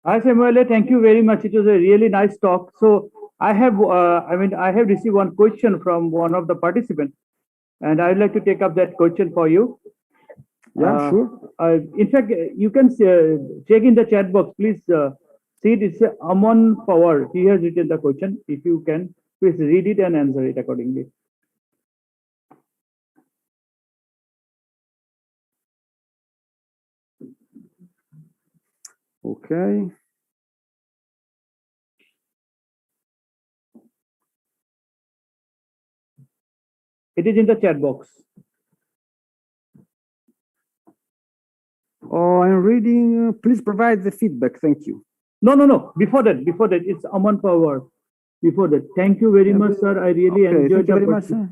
Hi, Samuele, thank you very much. It was a really nice talk. So I have received one question from one of the participants, and I'd like to take up that question for you. Yeah, sure. In fact, you can check in the chat box. Please see it. It's Aman Power. He has written the question. If you can, please read it and answer it accordingly. Okay. It is in the chat box. Oh, I'm reading. Please provide the feedback. Thank you. No. Before that, it's Aman Power. Before that, thank you very much, sir. I really enjoyed the very much, sir.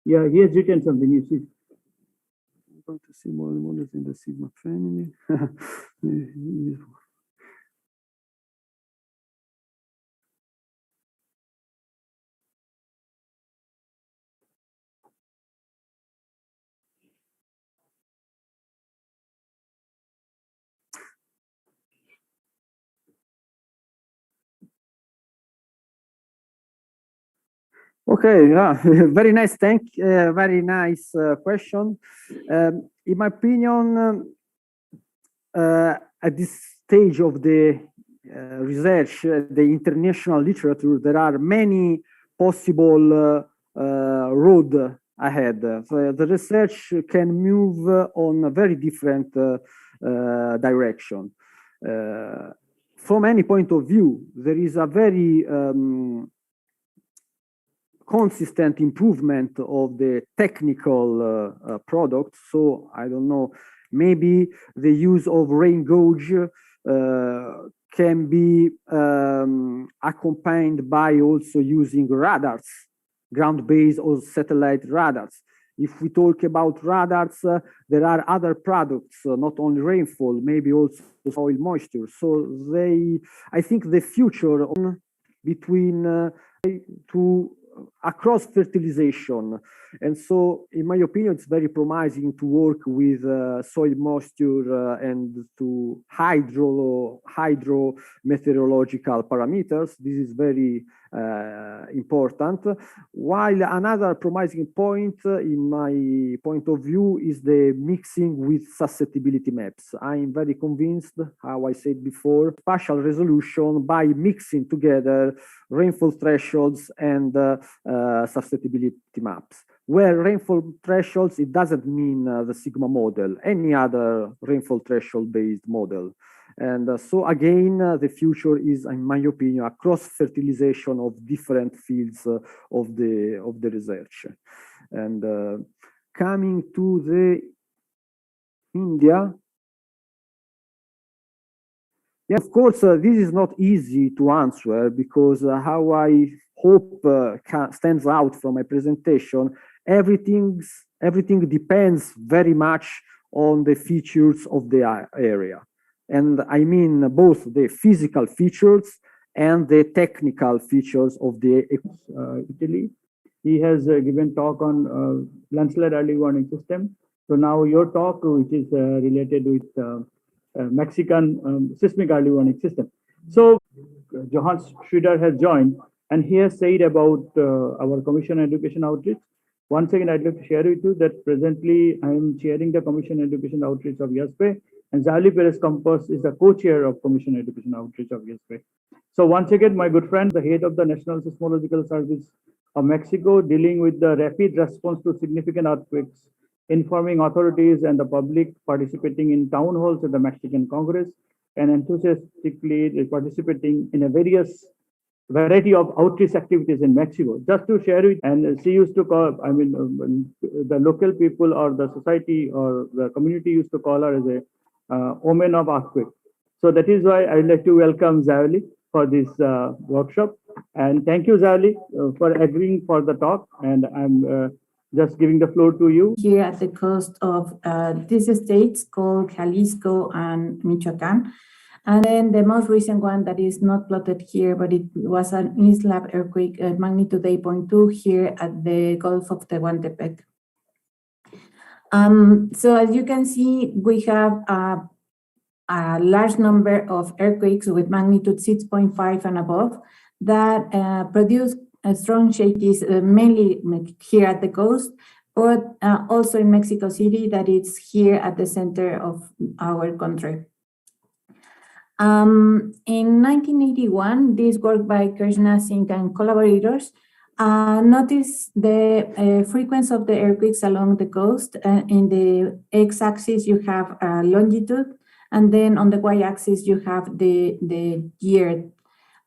Yeah, he has written something. You see. I'm going to see more models in the Sigma family. Okay, yeah, very nice. Very nice question. In my opinion, at this stage of the research, the international literature, there are many possible road ahead. So the research can move on a very different direction. From any point of view, there is a very consistent improvement of the technical product. So I don't know, maybe the use of rain gauge can be accompanied by also using radars, ground-based or satellite radars. If we talk about radars, there are other products, not only rainfall, maybe also soil moisture. So I think the future between across fertilization. And so, in my opinion, it's very promising to work with soil moisture and to hydrometeorological parameters. This is very important. While another promising point, in my point of view, is the mixing with susceptibility maps. I'm very convinced, how I said before, spatial resolution by mixing together rainfall thresholds and susceptibility maps. Where rainfall thresholds, it doesn't mean the Sigma model, any other rainfall threshold based model. And so again, the future is, in my opinion, a cross fertilization of different fields of the research. And coming to the India, yeah, of course, this is not easy to answer because how I hope stands out from my presentation, everything depends very much on the features of the area. And I mean both the physical features and the technical features of the Italy. He has given talk on landslide early warning system. So now your talk, which is related with Mexican seismic early warning system. So Johann Schroeder has joined, and he has said about our Commission Education Outreach. Once again, I'd like to share with you that presently I am chairing the Commission Education Outreach of YASPE, and Zali Perez Campos is the co-chair of Commission Education Outreach of YASPE. So once again, my good friend, the head of the National Seismological Service of Mexico, dealing with the rapid response to significant earthquakes, informing authorities and the public, participating in town halls at the Mexican Congress, and enthusiastically participating in a variety of outreach activities in Mexico. Just to share it, and she used to call, I mean, the local people or the society or the community used to call her as a omen of earthquake. So that is why I'd like to welcome Zali for this workshop. And thank you, Zali, for agreeing for the talk. And I'm Just giving the floor to you. Here at the coast of these states called Jalisco and Michoacan. And then the most recent one that is not plotted here, but it was an Islab earthquake at magnitude 8.2 here at the Gulf of Tehuantepec. So as you can see, we have a large number of earthquakes with magnitude 6.5 and above that produce strong shakies, mainly here at the coast, but also in Mexico City, that is here at the center of our country. In 1981, this work by Krishna Singh and collaborators noticed the frequency of the earthquakes along the coast. In the x-axis, you have longitude, and then on the y-axis, you have the year.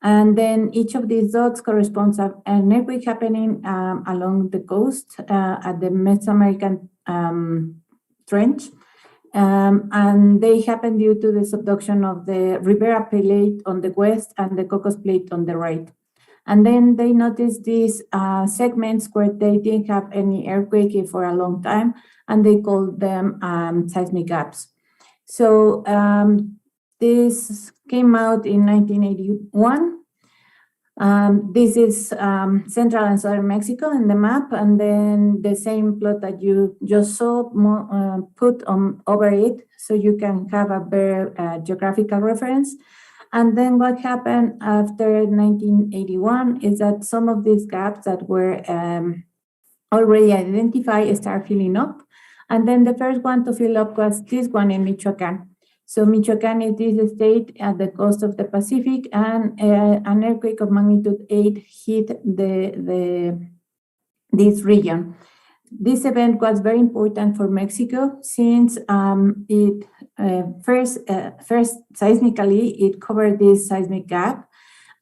And then each of these dots corresponds to an earthquake happening along the coast at the Mesoamerican Trench. And they happen due to the subduction of the Rivera Plate on the west and the Cocos Plate on the right. And then they noticed these segments where they didn't have any earthquake for a long time, and they called them seismic gaps. So this came out in 1981. This is central and southern Mexico in the map, and then the same plot that you just saw put over it, so you can have a better geographical reference. And then what happened after 1981 is that some of these gaps that were already identified start filling up. And then the first one to fill up was this one in Michoacan. So Michoacan is this state at the coast of the Pacific, and an earthquake of magnitude 8 hit this region. This event was very important for Mexico since it first seismically, it covered this seismic gap.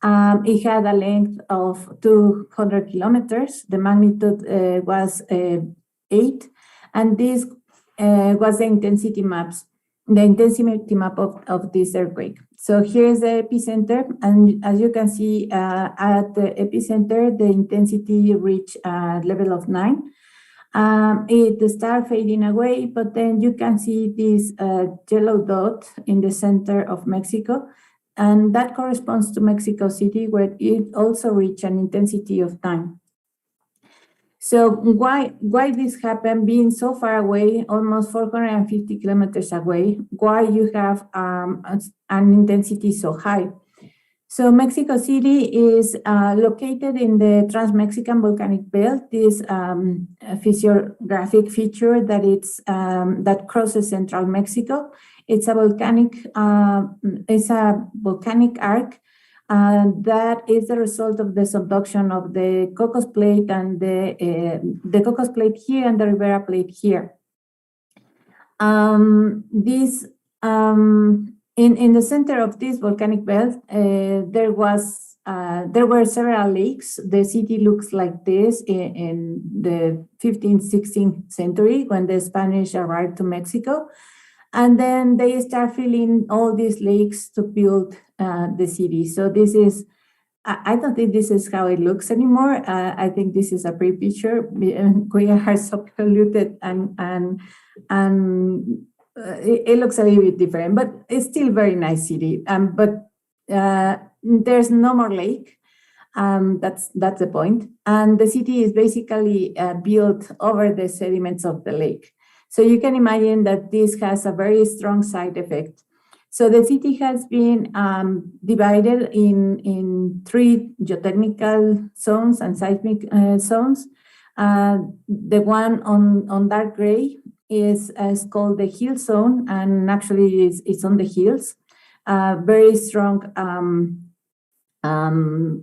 It had a length of 200 kilometers. The magnitude was 8, and this was the intensity maps. The intensity map of this earthquake. So here's the epicenter, and as you can see at the epicenter, the intensity reached a level of 9. It started fading away, but then you can see this yellow dot in the center of Mexico, and that corresponds to Mexico City, where it also reached an intensity of 9. So why this happened, being so far away, almost 450 kilometers away, why you have an intensity so high? So Mexico City is located in the Trans-Mexican Volcanic Belt, this physiographic feature that that crosses central Mexico. It's a volcanic arc. That is the result of the subduction of the Cocos Plate and the Cocos Plate here and the Rivera Plate here. In the center of this volcanic belt, there were several lakes. The city looks like this in the 15th, 16th century when the Spanish arrived to Mexico. And then they start filling all these lakes to build the city. So this is, I don't think this is how it looks anymore. I think this is a pre-picture. We are so polluted and it looks a little bit different, but it's still a very nice city. But there's no more lake. That's the point. And the city is basically built over the sediments of the lake. So you can imagine that this has a very strong side effect. So the city has been divided in 3 geotechnical zones and seismic zones. The one on dark gray is called the hill zone, and actually it's on the hills. Very strong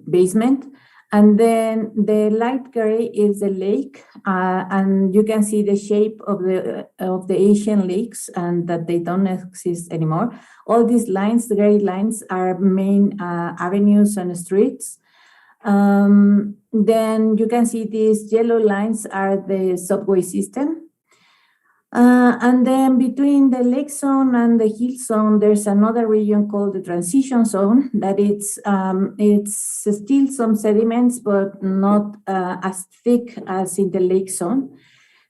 basement. And then the light gray is the lake, and you can see the shape of the Asian lakes, and that they don't exist anymore. All these lines, the gray lines, are main avenues and streets. Then you can see these yellow lines are the subway system. And then between the lake zone and the hill zone, there's another region called the transition zone that it's still some sediments, but not as thick as in the lake zone.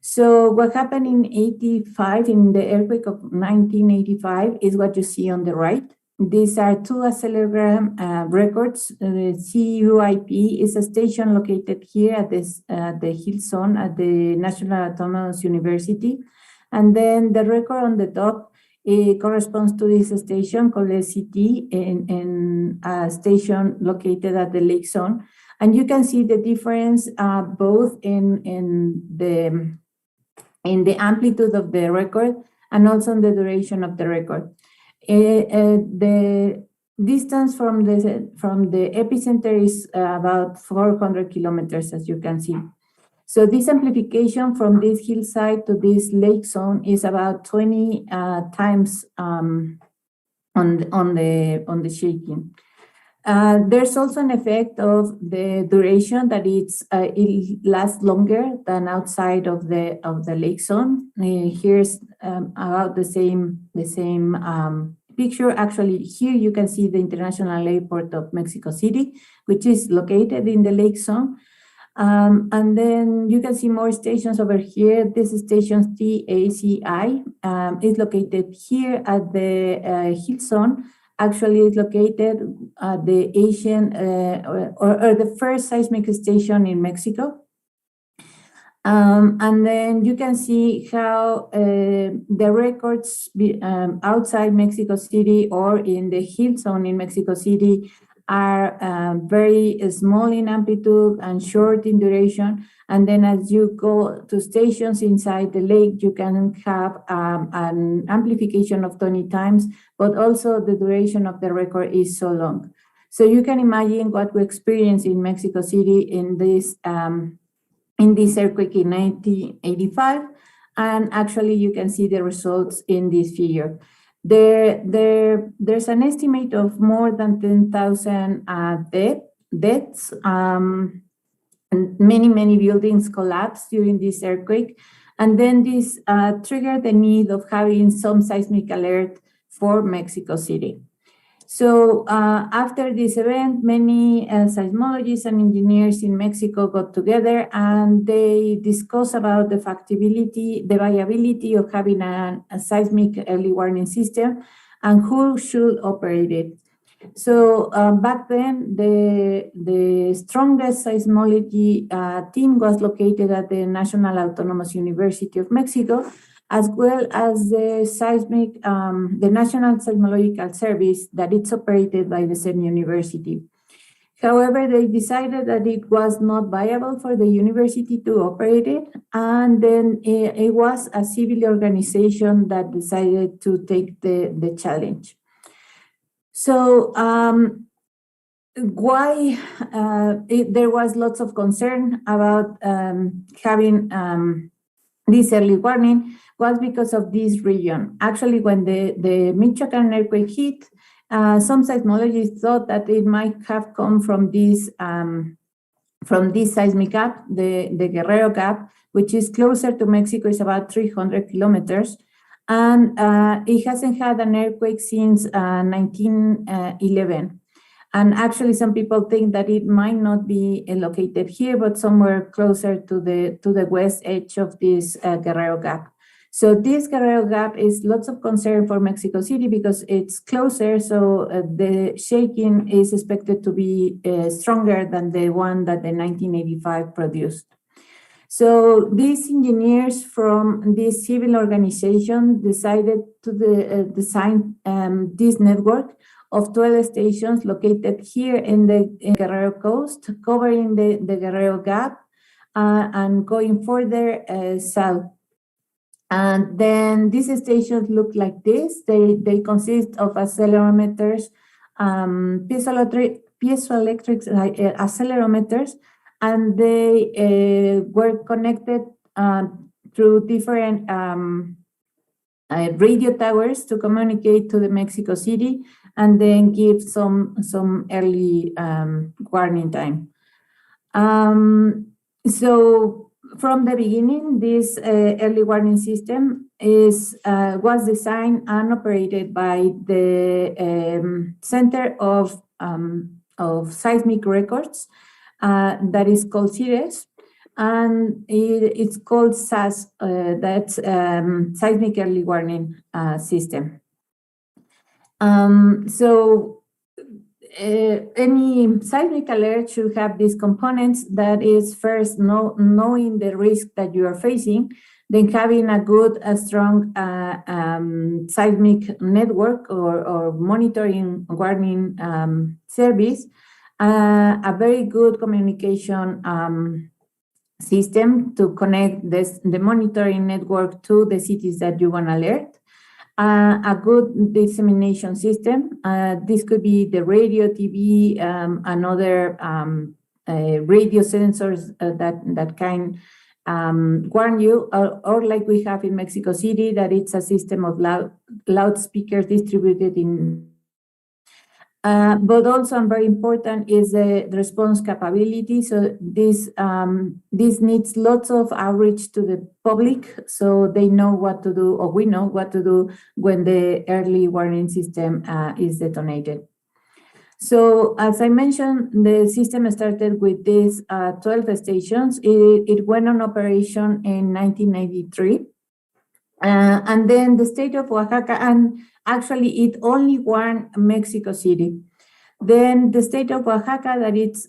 So what happened in 85, in the earthquake of 1985, is what you see on the right. These are two accelerogram records. The CUIP is a station located here at the hill zone at the National Autonomous University. And then the record on the top, it corresponds to this station called SCT in a station located at the lake zone. And you can see the difference both in the amplitude of the record and also in the duration of the record. The distance from the epicenter is about 400 kilometers, as you can see. So this amplification from this hillside to this lake zone is about 20 times on the shaking. There's also an effect of the duration that it lasts longer than outside of the lake zone. Here's about the same picture. Actually, here you can see the International Airport of Mexico City, which is located in the lake zone. And then you can see more stations over here. This is station TACI. It's located here at the hill zone. Actually, it's located at the Asian or the first seismic station in Mexico. And then you can see how the records outside Mexico City or in the hill zone in Mexico City are very small in amplitude and short in duration. And then as you go to stations inside the lake, you can have an amplification of 20 times, but also the duration of the record is so long. So you can imagine what we experienced in Mexico City in this earthquake in 1985. And actually you can see the results in this figure. There's an estimate of more than 10,000 deaths. And many buildings collapsed during this earthquake. And then this triggered the need of having some seismic alert for Mexico City. So after this event, many seismologists and engineers in Mexico got together and they discussed about the viability of having a seismic early warning system and who should operate it. So back then, the strongest seismology team was located at the National Autonomous University of Mexico, as well as the National Seismological Service that it's operated by the same university. However, they decided that it was not viable for the university to operate it, and then it was a civil organization that decided to take the challenge. So why there was lots of concern about having this early warning was because of this region. Actually, when the Michoacan earthquake hit, some seismologists thought that it might have come from this seismic gap, the Guerrero Gap, which is closer to Mexico, is about 300 kilometers. And it hasn't had an earthquake since 1911. And actually, some people think that it might not be located here, but somewhere closer to the west edge of this Guerrero Gap. So this Guerrero Gap is lots of concern for Mexico City because it's closer, so the shaking is expected to be stronger than the one that the 1985 produced. So these engineers from this civil organization decided to design this network of 12 stations located here in the Guerrero coast, covering the Guerrero Gap and going further south. And then these stations look like this. They consist of accelerometers, piezoelectric accelerometers, and they were connected through different radio towers to communicate to the Mexico City and then give some early warning time. So from the beginning, this early warning system was designed and operated by the Center of Seismic Records that is called CIRES. and it's called SAS, that's Seismic Early Warning System. So any seismic alert should have these components. That is, first, knowing the risk that you are facing, then having a good, strong seismic network or monitoring warning service, a very good communication system to connect the monitoring network to the cities that you want to alert. A good dissemination system. This could be the radio, TV, and other radio sensors that can warn you, or like we have in Mexico City, that it's a system of loudspeakers distributed in. But also, and very important, is the response capability. So this needs lots of outreach to the public, so they know what to do, or we know what to do when the early warning system is detonated. So, as I mentioned, the system started with these 12 stations. It went on operation in 1993. And then the state of Oaxaca, and actually it only warned Mexico City. Then the state of Oaxaca, that it's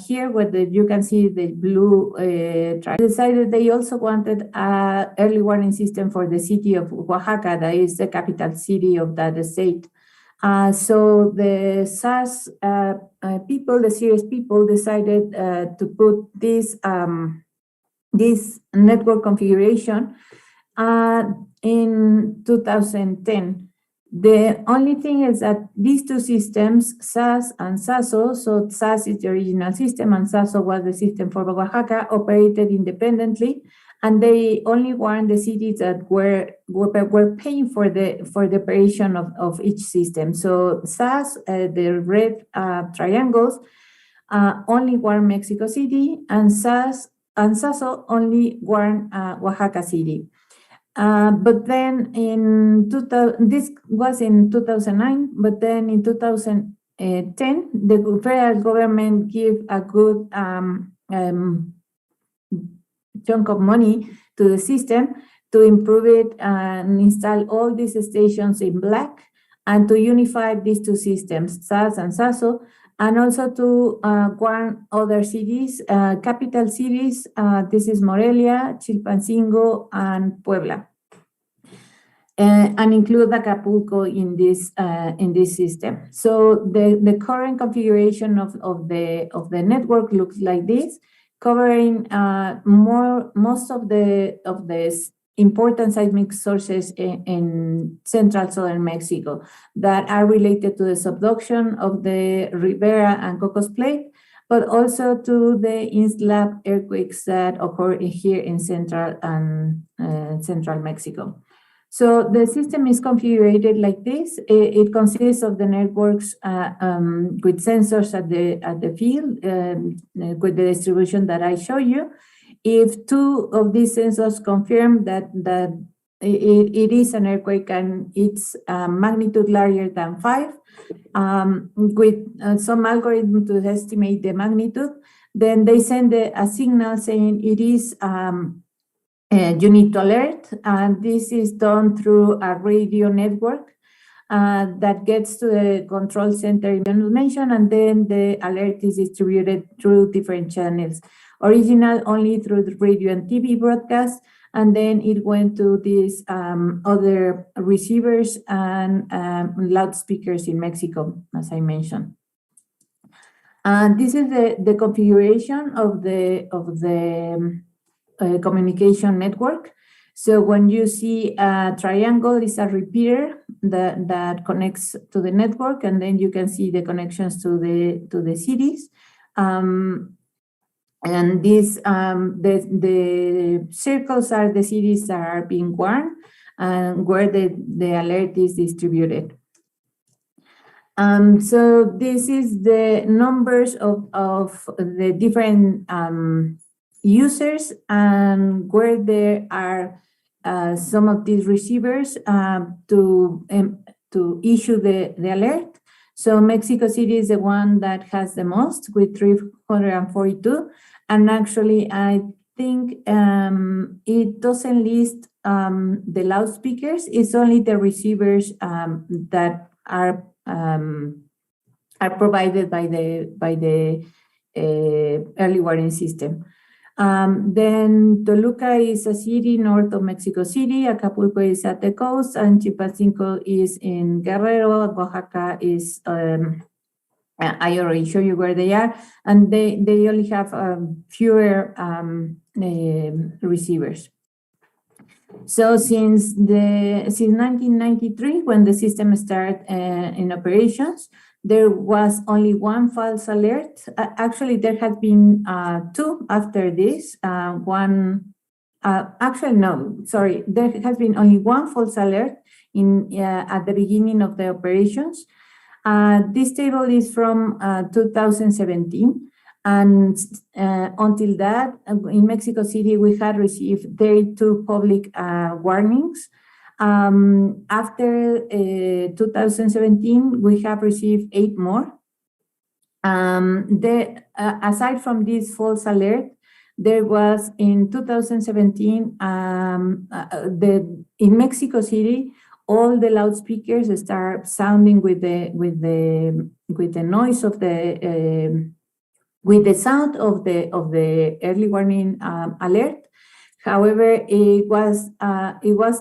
here where you can see the blue decided they also wanted an early warning system for the city of Oaxaca, that is the capital city of that state. So the SAS people, the serious people, decided to put this network configuration in 2010. The only thing is that these two systems, SAS and SASO, so SAS is the original system and SASO was the system for Oaxaca, operated independently, and they only warned the cities that were paying for the operation of each system. So SAS, the red triangles, only warn Mexico City, and SAS and SASO only warn Oaxaca City. But then this was in 2009, but then in 2010, the federal government gave a good chunk of money to the system to improve it and install all these stations in black, and to unify these two systems, SAS and SASO, and also to warn other cities, capital cities. This is Morelia, Chilpancingo, and Puebla, and include Acapulco in this system. So the current configuration of the network looks like this, covering most of the important seismic sources in central southern Mexico that are related to the subduction of the Rivera and Cocos Plate, but also to the in-slab earthquakes that occur here in central and central Mexico. So the system is configured like this. It consists of the networks with sensors at the field with the distribution that I show you. If two of these sensors confirm that it is an earthquake and it's magnitude larger than 5, with some algorithm to estimate the magnitude, then they send a signal saying it is you need to alert, and this is done through a radio network that gets to the control center information, and then the alert is distributed through different channels. Original only through the radio and TV broadcast, and then it went to these other receivers and loudspeakers in Mexico, as I mentioned. And this is the configuration of the communication network. So when you see a triangle, it's a repeater that connects to the network, and then you can see the connections to the cities. And these the circles are the cities that are being warned and where the alert is distributed. So this is the numbers of the different users and where there are some of these receivers to issue the alert. So Mexico City is the one that has the most with 342. And actually, I think it doesn't list the loudspeakers. It's only the receivers that are provided by the early warning system. Then Toluca is a city north of Mexico City, Acapulco is at the coast, and Chilpancingo is in Guerrero, Oaxaca is, I already showed you where they are, and they only have fewer receivers. So since 1993, when the system started in operations, there was only one false alert. Actually, there had been two after this. Actually, no, sorry. There has been only one false alert at the beginning of the operations. This table is from 2017. And until that, in Mexico City, we had received 32 public warnings. After 2017, we have received 8 more. Aside from this false alert, there was in 2017, in Mexico City, all the loudspeakers start sounding with the noise of with the sound of the early warning alert. However, it was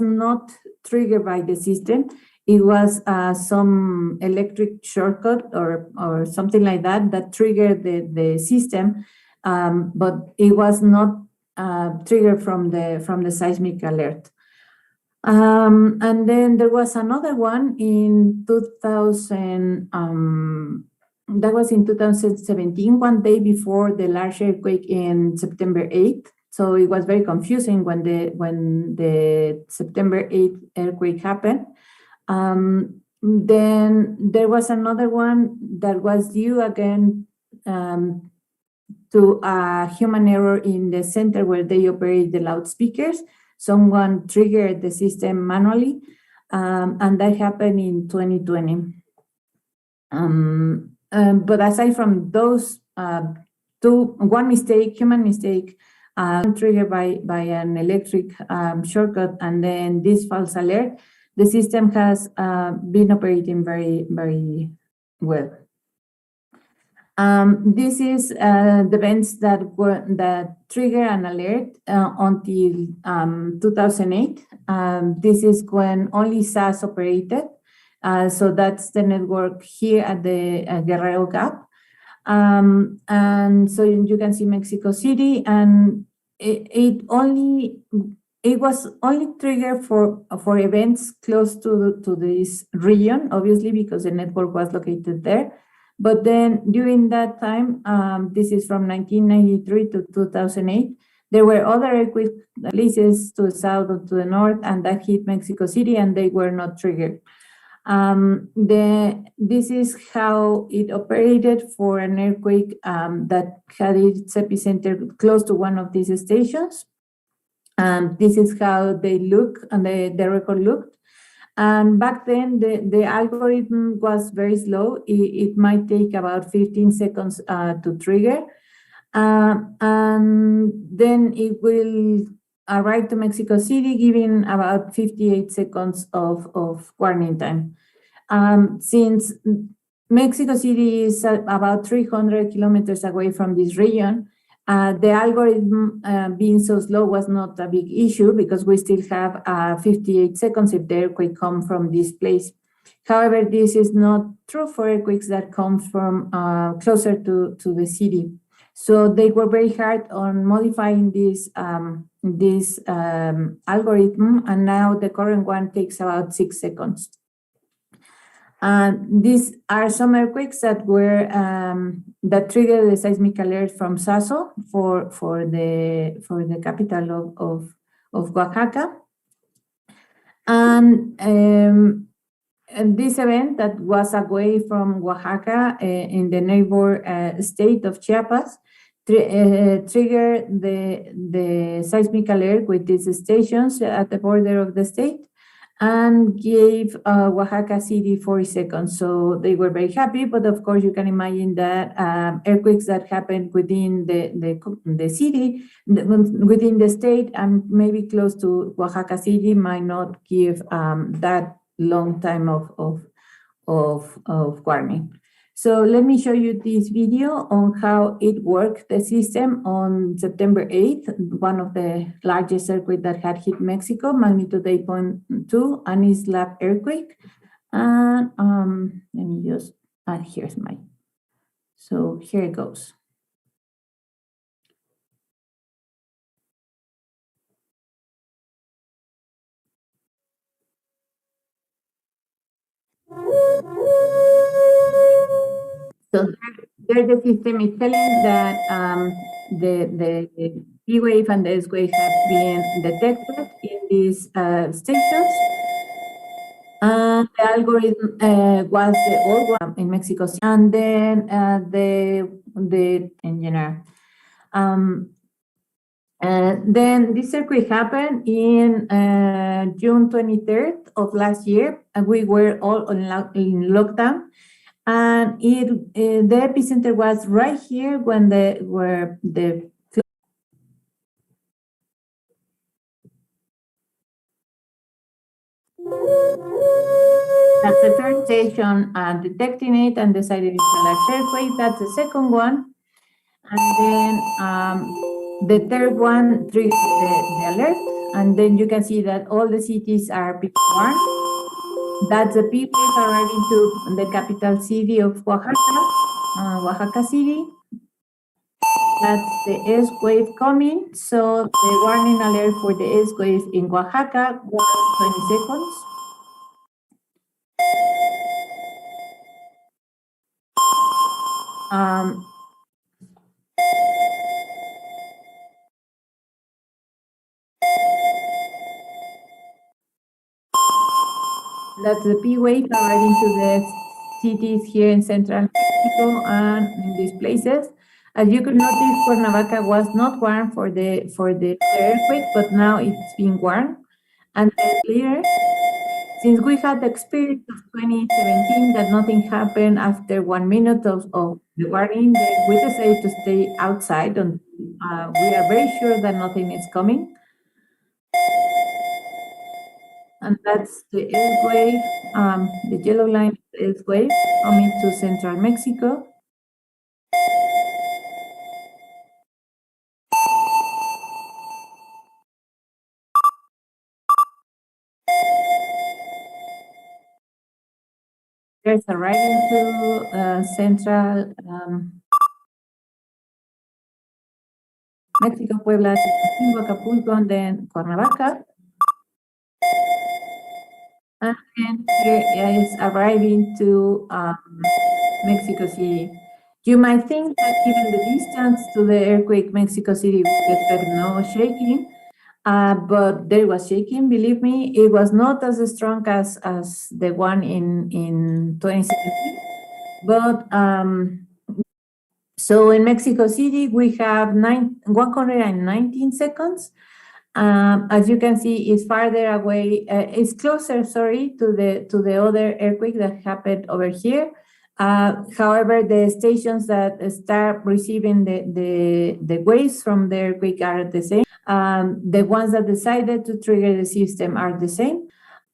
not triggered by the system. It was some electric shortcut or something like that triggered the system, but it was not triggered from the seismic alert. And then there was another one in 2000. That was in 2017, one day before the large earthquake in September 8th. So it was very confusing when the September 8th earthquake happened. Then there was another one that was due again to a human error in the center where they operate the loudspeakers. Someone triggered the system manually, and that happened in 2020. But aside from those one mistake, human mistake, triggered by an electric shortcut, and then this false alert, the system has been operating very, very well. This is the events that trigger an alert until 2008. This is when only SAS operated. So that's the network here at the Guerrero Gap. And so you can see Mexico City, and it was only triggered for events close to this region, obviously, because the network was located there. But then during that time, this is from 1993 to 2008, there were other earthquake places to the south or to the north, and that hit Mexico City, and they were not triggered. This is how it operated for an earthquake that had its epicenter close to one of these stations. This is how they look, and the record looked. And back then, the algorithm was very slow. It might take about 15 seconds to trigger. And then it will arrive to Mexico City, giving about 58 seconds of warning time. Since Mexico City is about 300 kilometers away from this region, the algorithm being so slow was not a big issue because we still have 58 seconds if the earthquake comes from this place. However, this is not true for earthquakes that come from closer to the city. So they were very hard on modifying this algorithm, and now the current one takes about 6 seconds. These are some earthquakes that were that triggered the seismic alert from Saso for the capital of Oaxaca, and this event that was away from Oaxaca in the neighbor state of Chiapas triggered the seismic alert with these stations at the border of the state. and gave Oaxaca City 40 seconds. So they were very happy, but of course you can imagine that earthquakes that happened within the city, within the state, and maybe close to Oaxaca City might not give that long time of warning. So let me show you this video on how it worked, the system on September 8th, one of the largest earthquakes that had hit Mexico, magnitude 8.2, an slab earthquake. And let me just, here's my, so here it goes. So there the system is telling that the P wave and the S wave have been detected in these stations. And the algorithm was the old one in Mexico City. And then the engineer. Then this earthquake happened in June 23rd of last year, and we were all in lockdown. And the epicenter was right here when that's the first station detecting it and decided it's a large earthquake. That's the second one. And then the third one triggered the alert. And then you can see that all the cities are P1. That's the P wave arriving to the capital city of Oaxaca, Oaxaca City. That's the S wave coming. So the warning alert for the S wave in Oaxaca was 20 seconds. That's the P wave arriving to the cities here in central Mexico and in these places. As you could notice, Cuernavaca was not warned for the earthquake, but now it's being warned. And then later, since we had the experience of 2017 that nothing happened after 1 minute of the warning, we decided to stay outside. And we are very sure that nothing is coming. And that's the S wave, the yellow line is S wave coming to central Mexico. There's arriving to central Mexico, Puebla, Acapulco, and then Cuernavaca. And then here is arriving to Mexico City. You might think that given the distance to the earthquake, Mexico City would expect no shaking, but there was shaking. Believe me, it was not as strong as the one in 2017. But so in Mexico City, we have 119 seconds. As you can see, it's farther away. It's closer, sorry, to the other earthquake that happened over here. However, the stations that start receiving the waves from the earthquake are the same. The ones that decided to trigger the system are the same.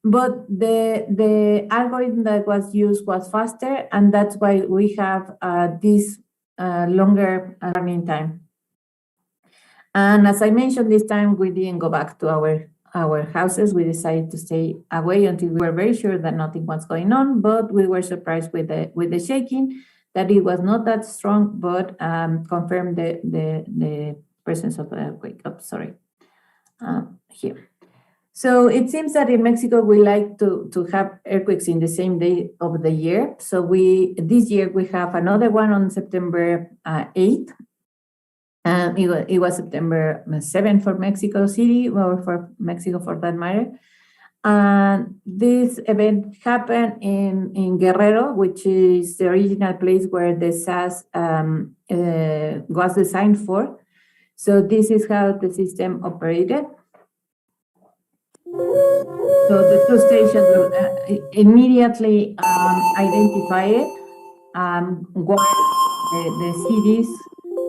But the algorithm that was used was faster, and that's why we have this longer learning time. And as I mentioned, this time we didn't go back to our houses. We decided to stay away until we were very sure that nothing was going on, but we were surprised with the shaking, that it was not that strong, but confirmed the presence of an earthquake. Oh, sorry, here. So it seems that in Mexico, we like to have earthquakes in the same day of the year. So this year we have another one on September 8th. It was September 7th for Mexico City, or for Mexico for that matter. And this event happened in Guerrero, which is the original place where the SAS was designed for. So this is how the system operated. So the two stations will immediately identify it, what the cities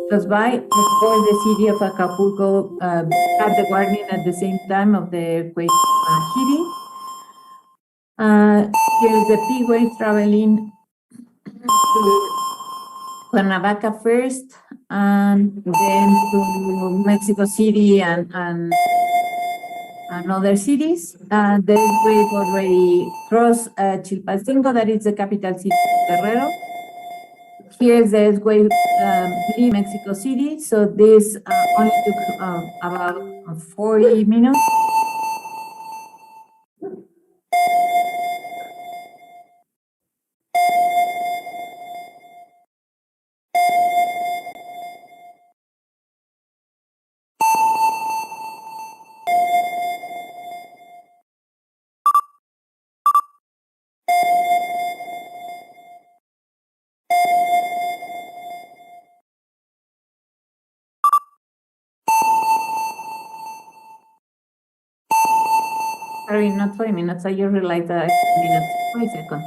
close by. Of course, the city of Acapulco had the warning at the same time of the earthquake hitting. Here's the P wave traveling to Cuernavaca first, and then to Mexico City and other cities. Then we've already crossed Chilpancingo, that is the capital city of Guerrero. Here's the earthquake in Mexico City. So this only took about 40 minutes. Sorry, not 40 minutes. I just realized that 40 minutes, 40 seconds.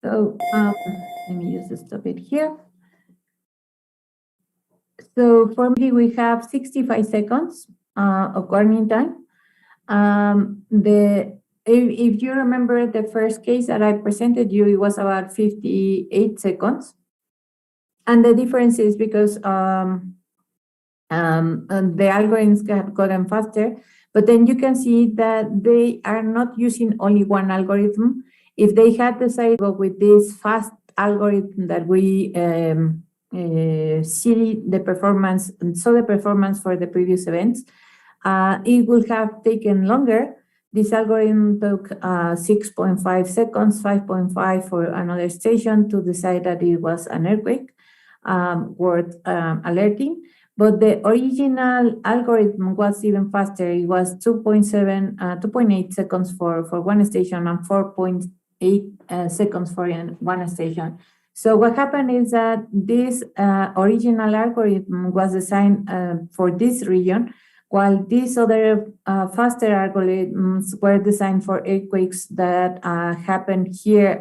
So let me just stop it here. So for me, we have 65 seconds of warning time. If you remember the first case that I presented you, it was about 58 seconds. And the difference is because the algorithms have gotten faster, but then you can see that they are not using only one algorithm. If they had decided to go with this fast algorithm that we see the performance, and saw the performance for the previous events, it would have taken longer. This algorithm took 6.5 seconds, 5.5 for another station to decide that it was an earthquake worth alerting. But the original algorithm was even faster. It was 2.8 seconds for one station and 4.8 seconds for one station. So what happened is that this original algorithm was designed for this region, while these other faster algorithms were designed for earthquakes that happened here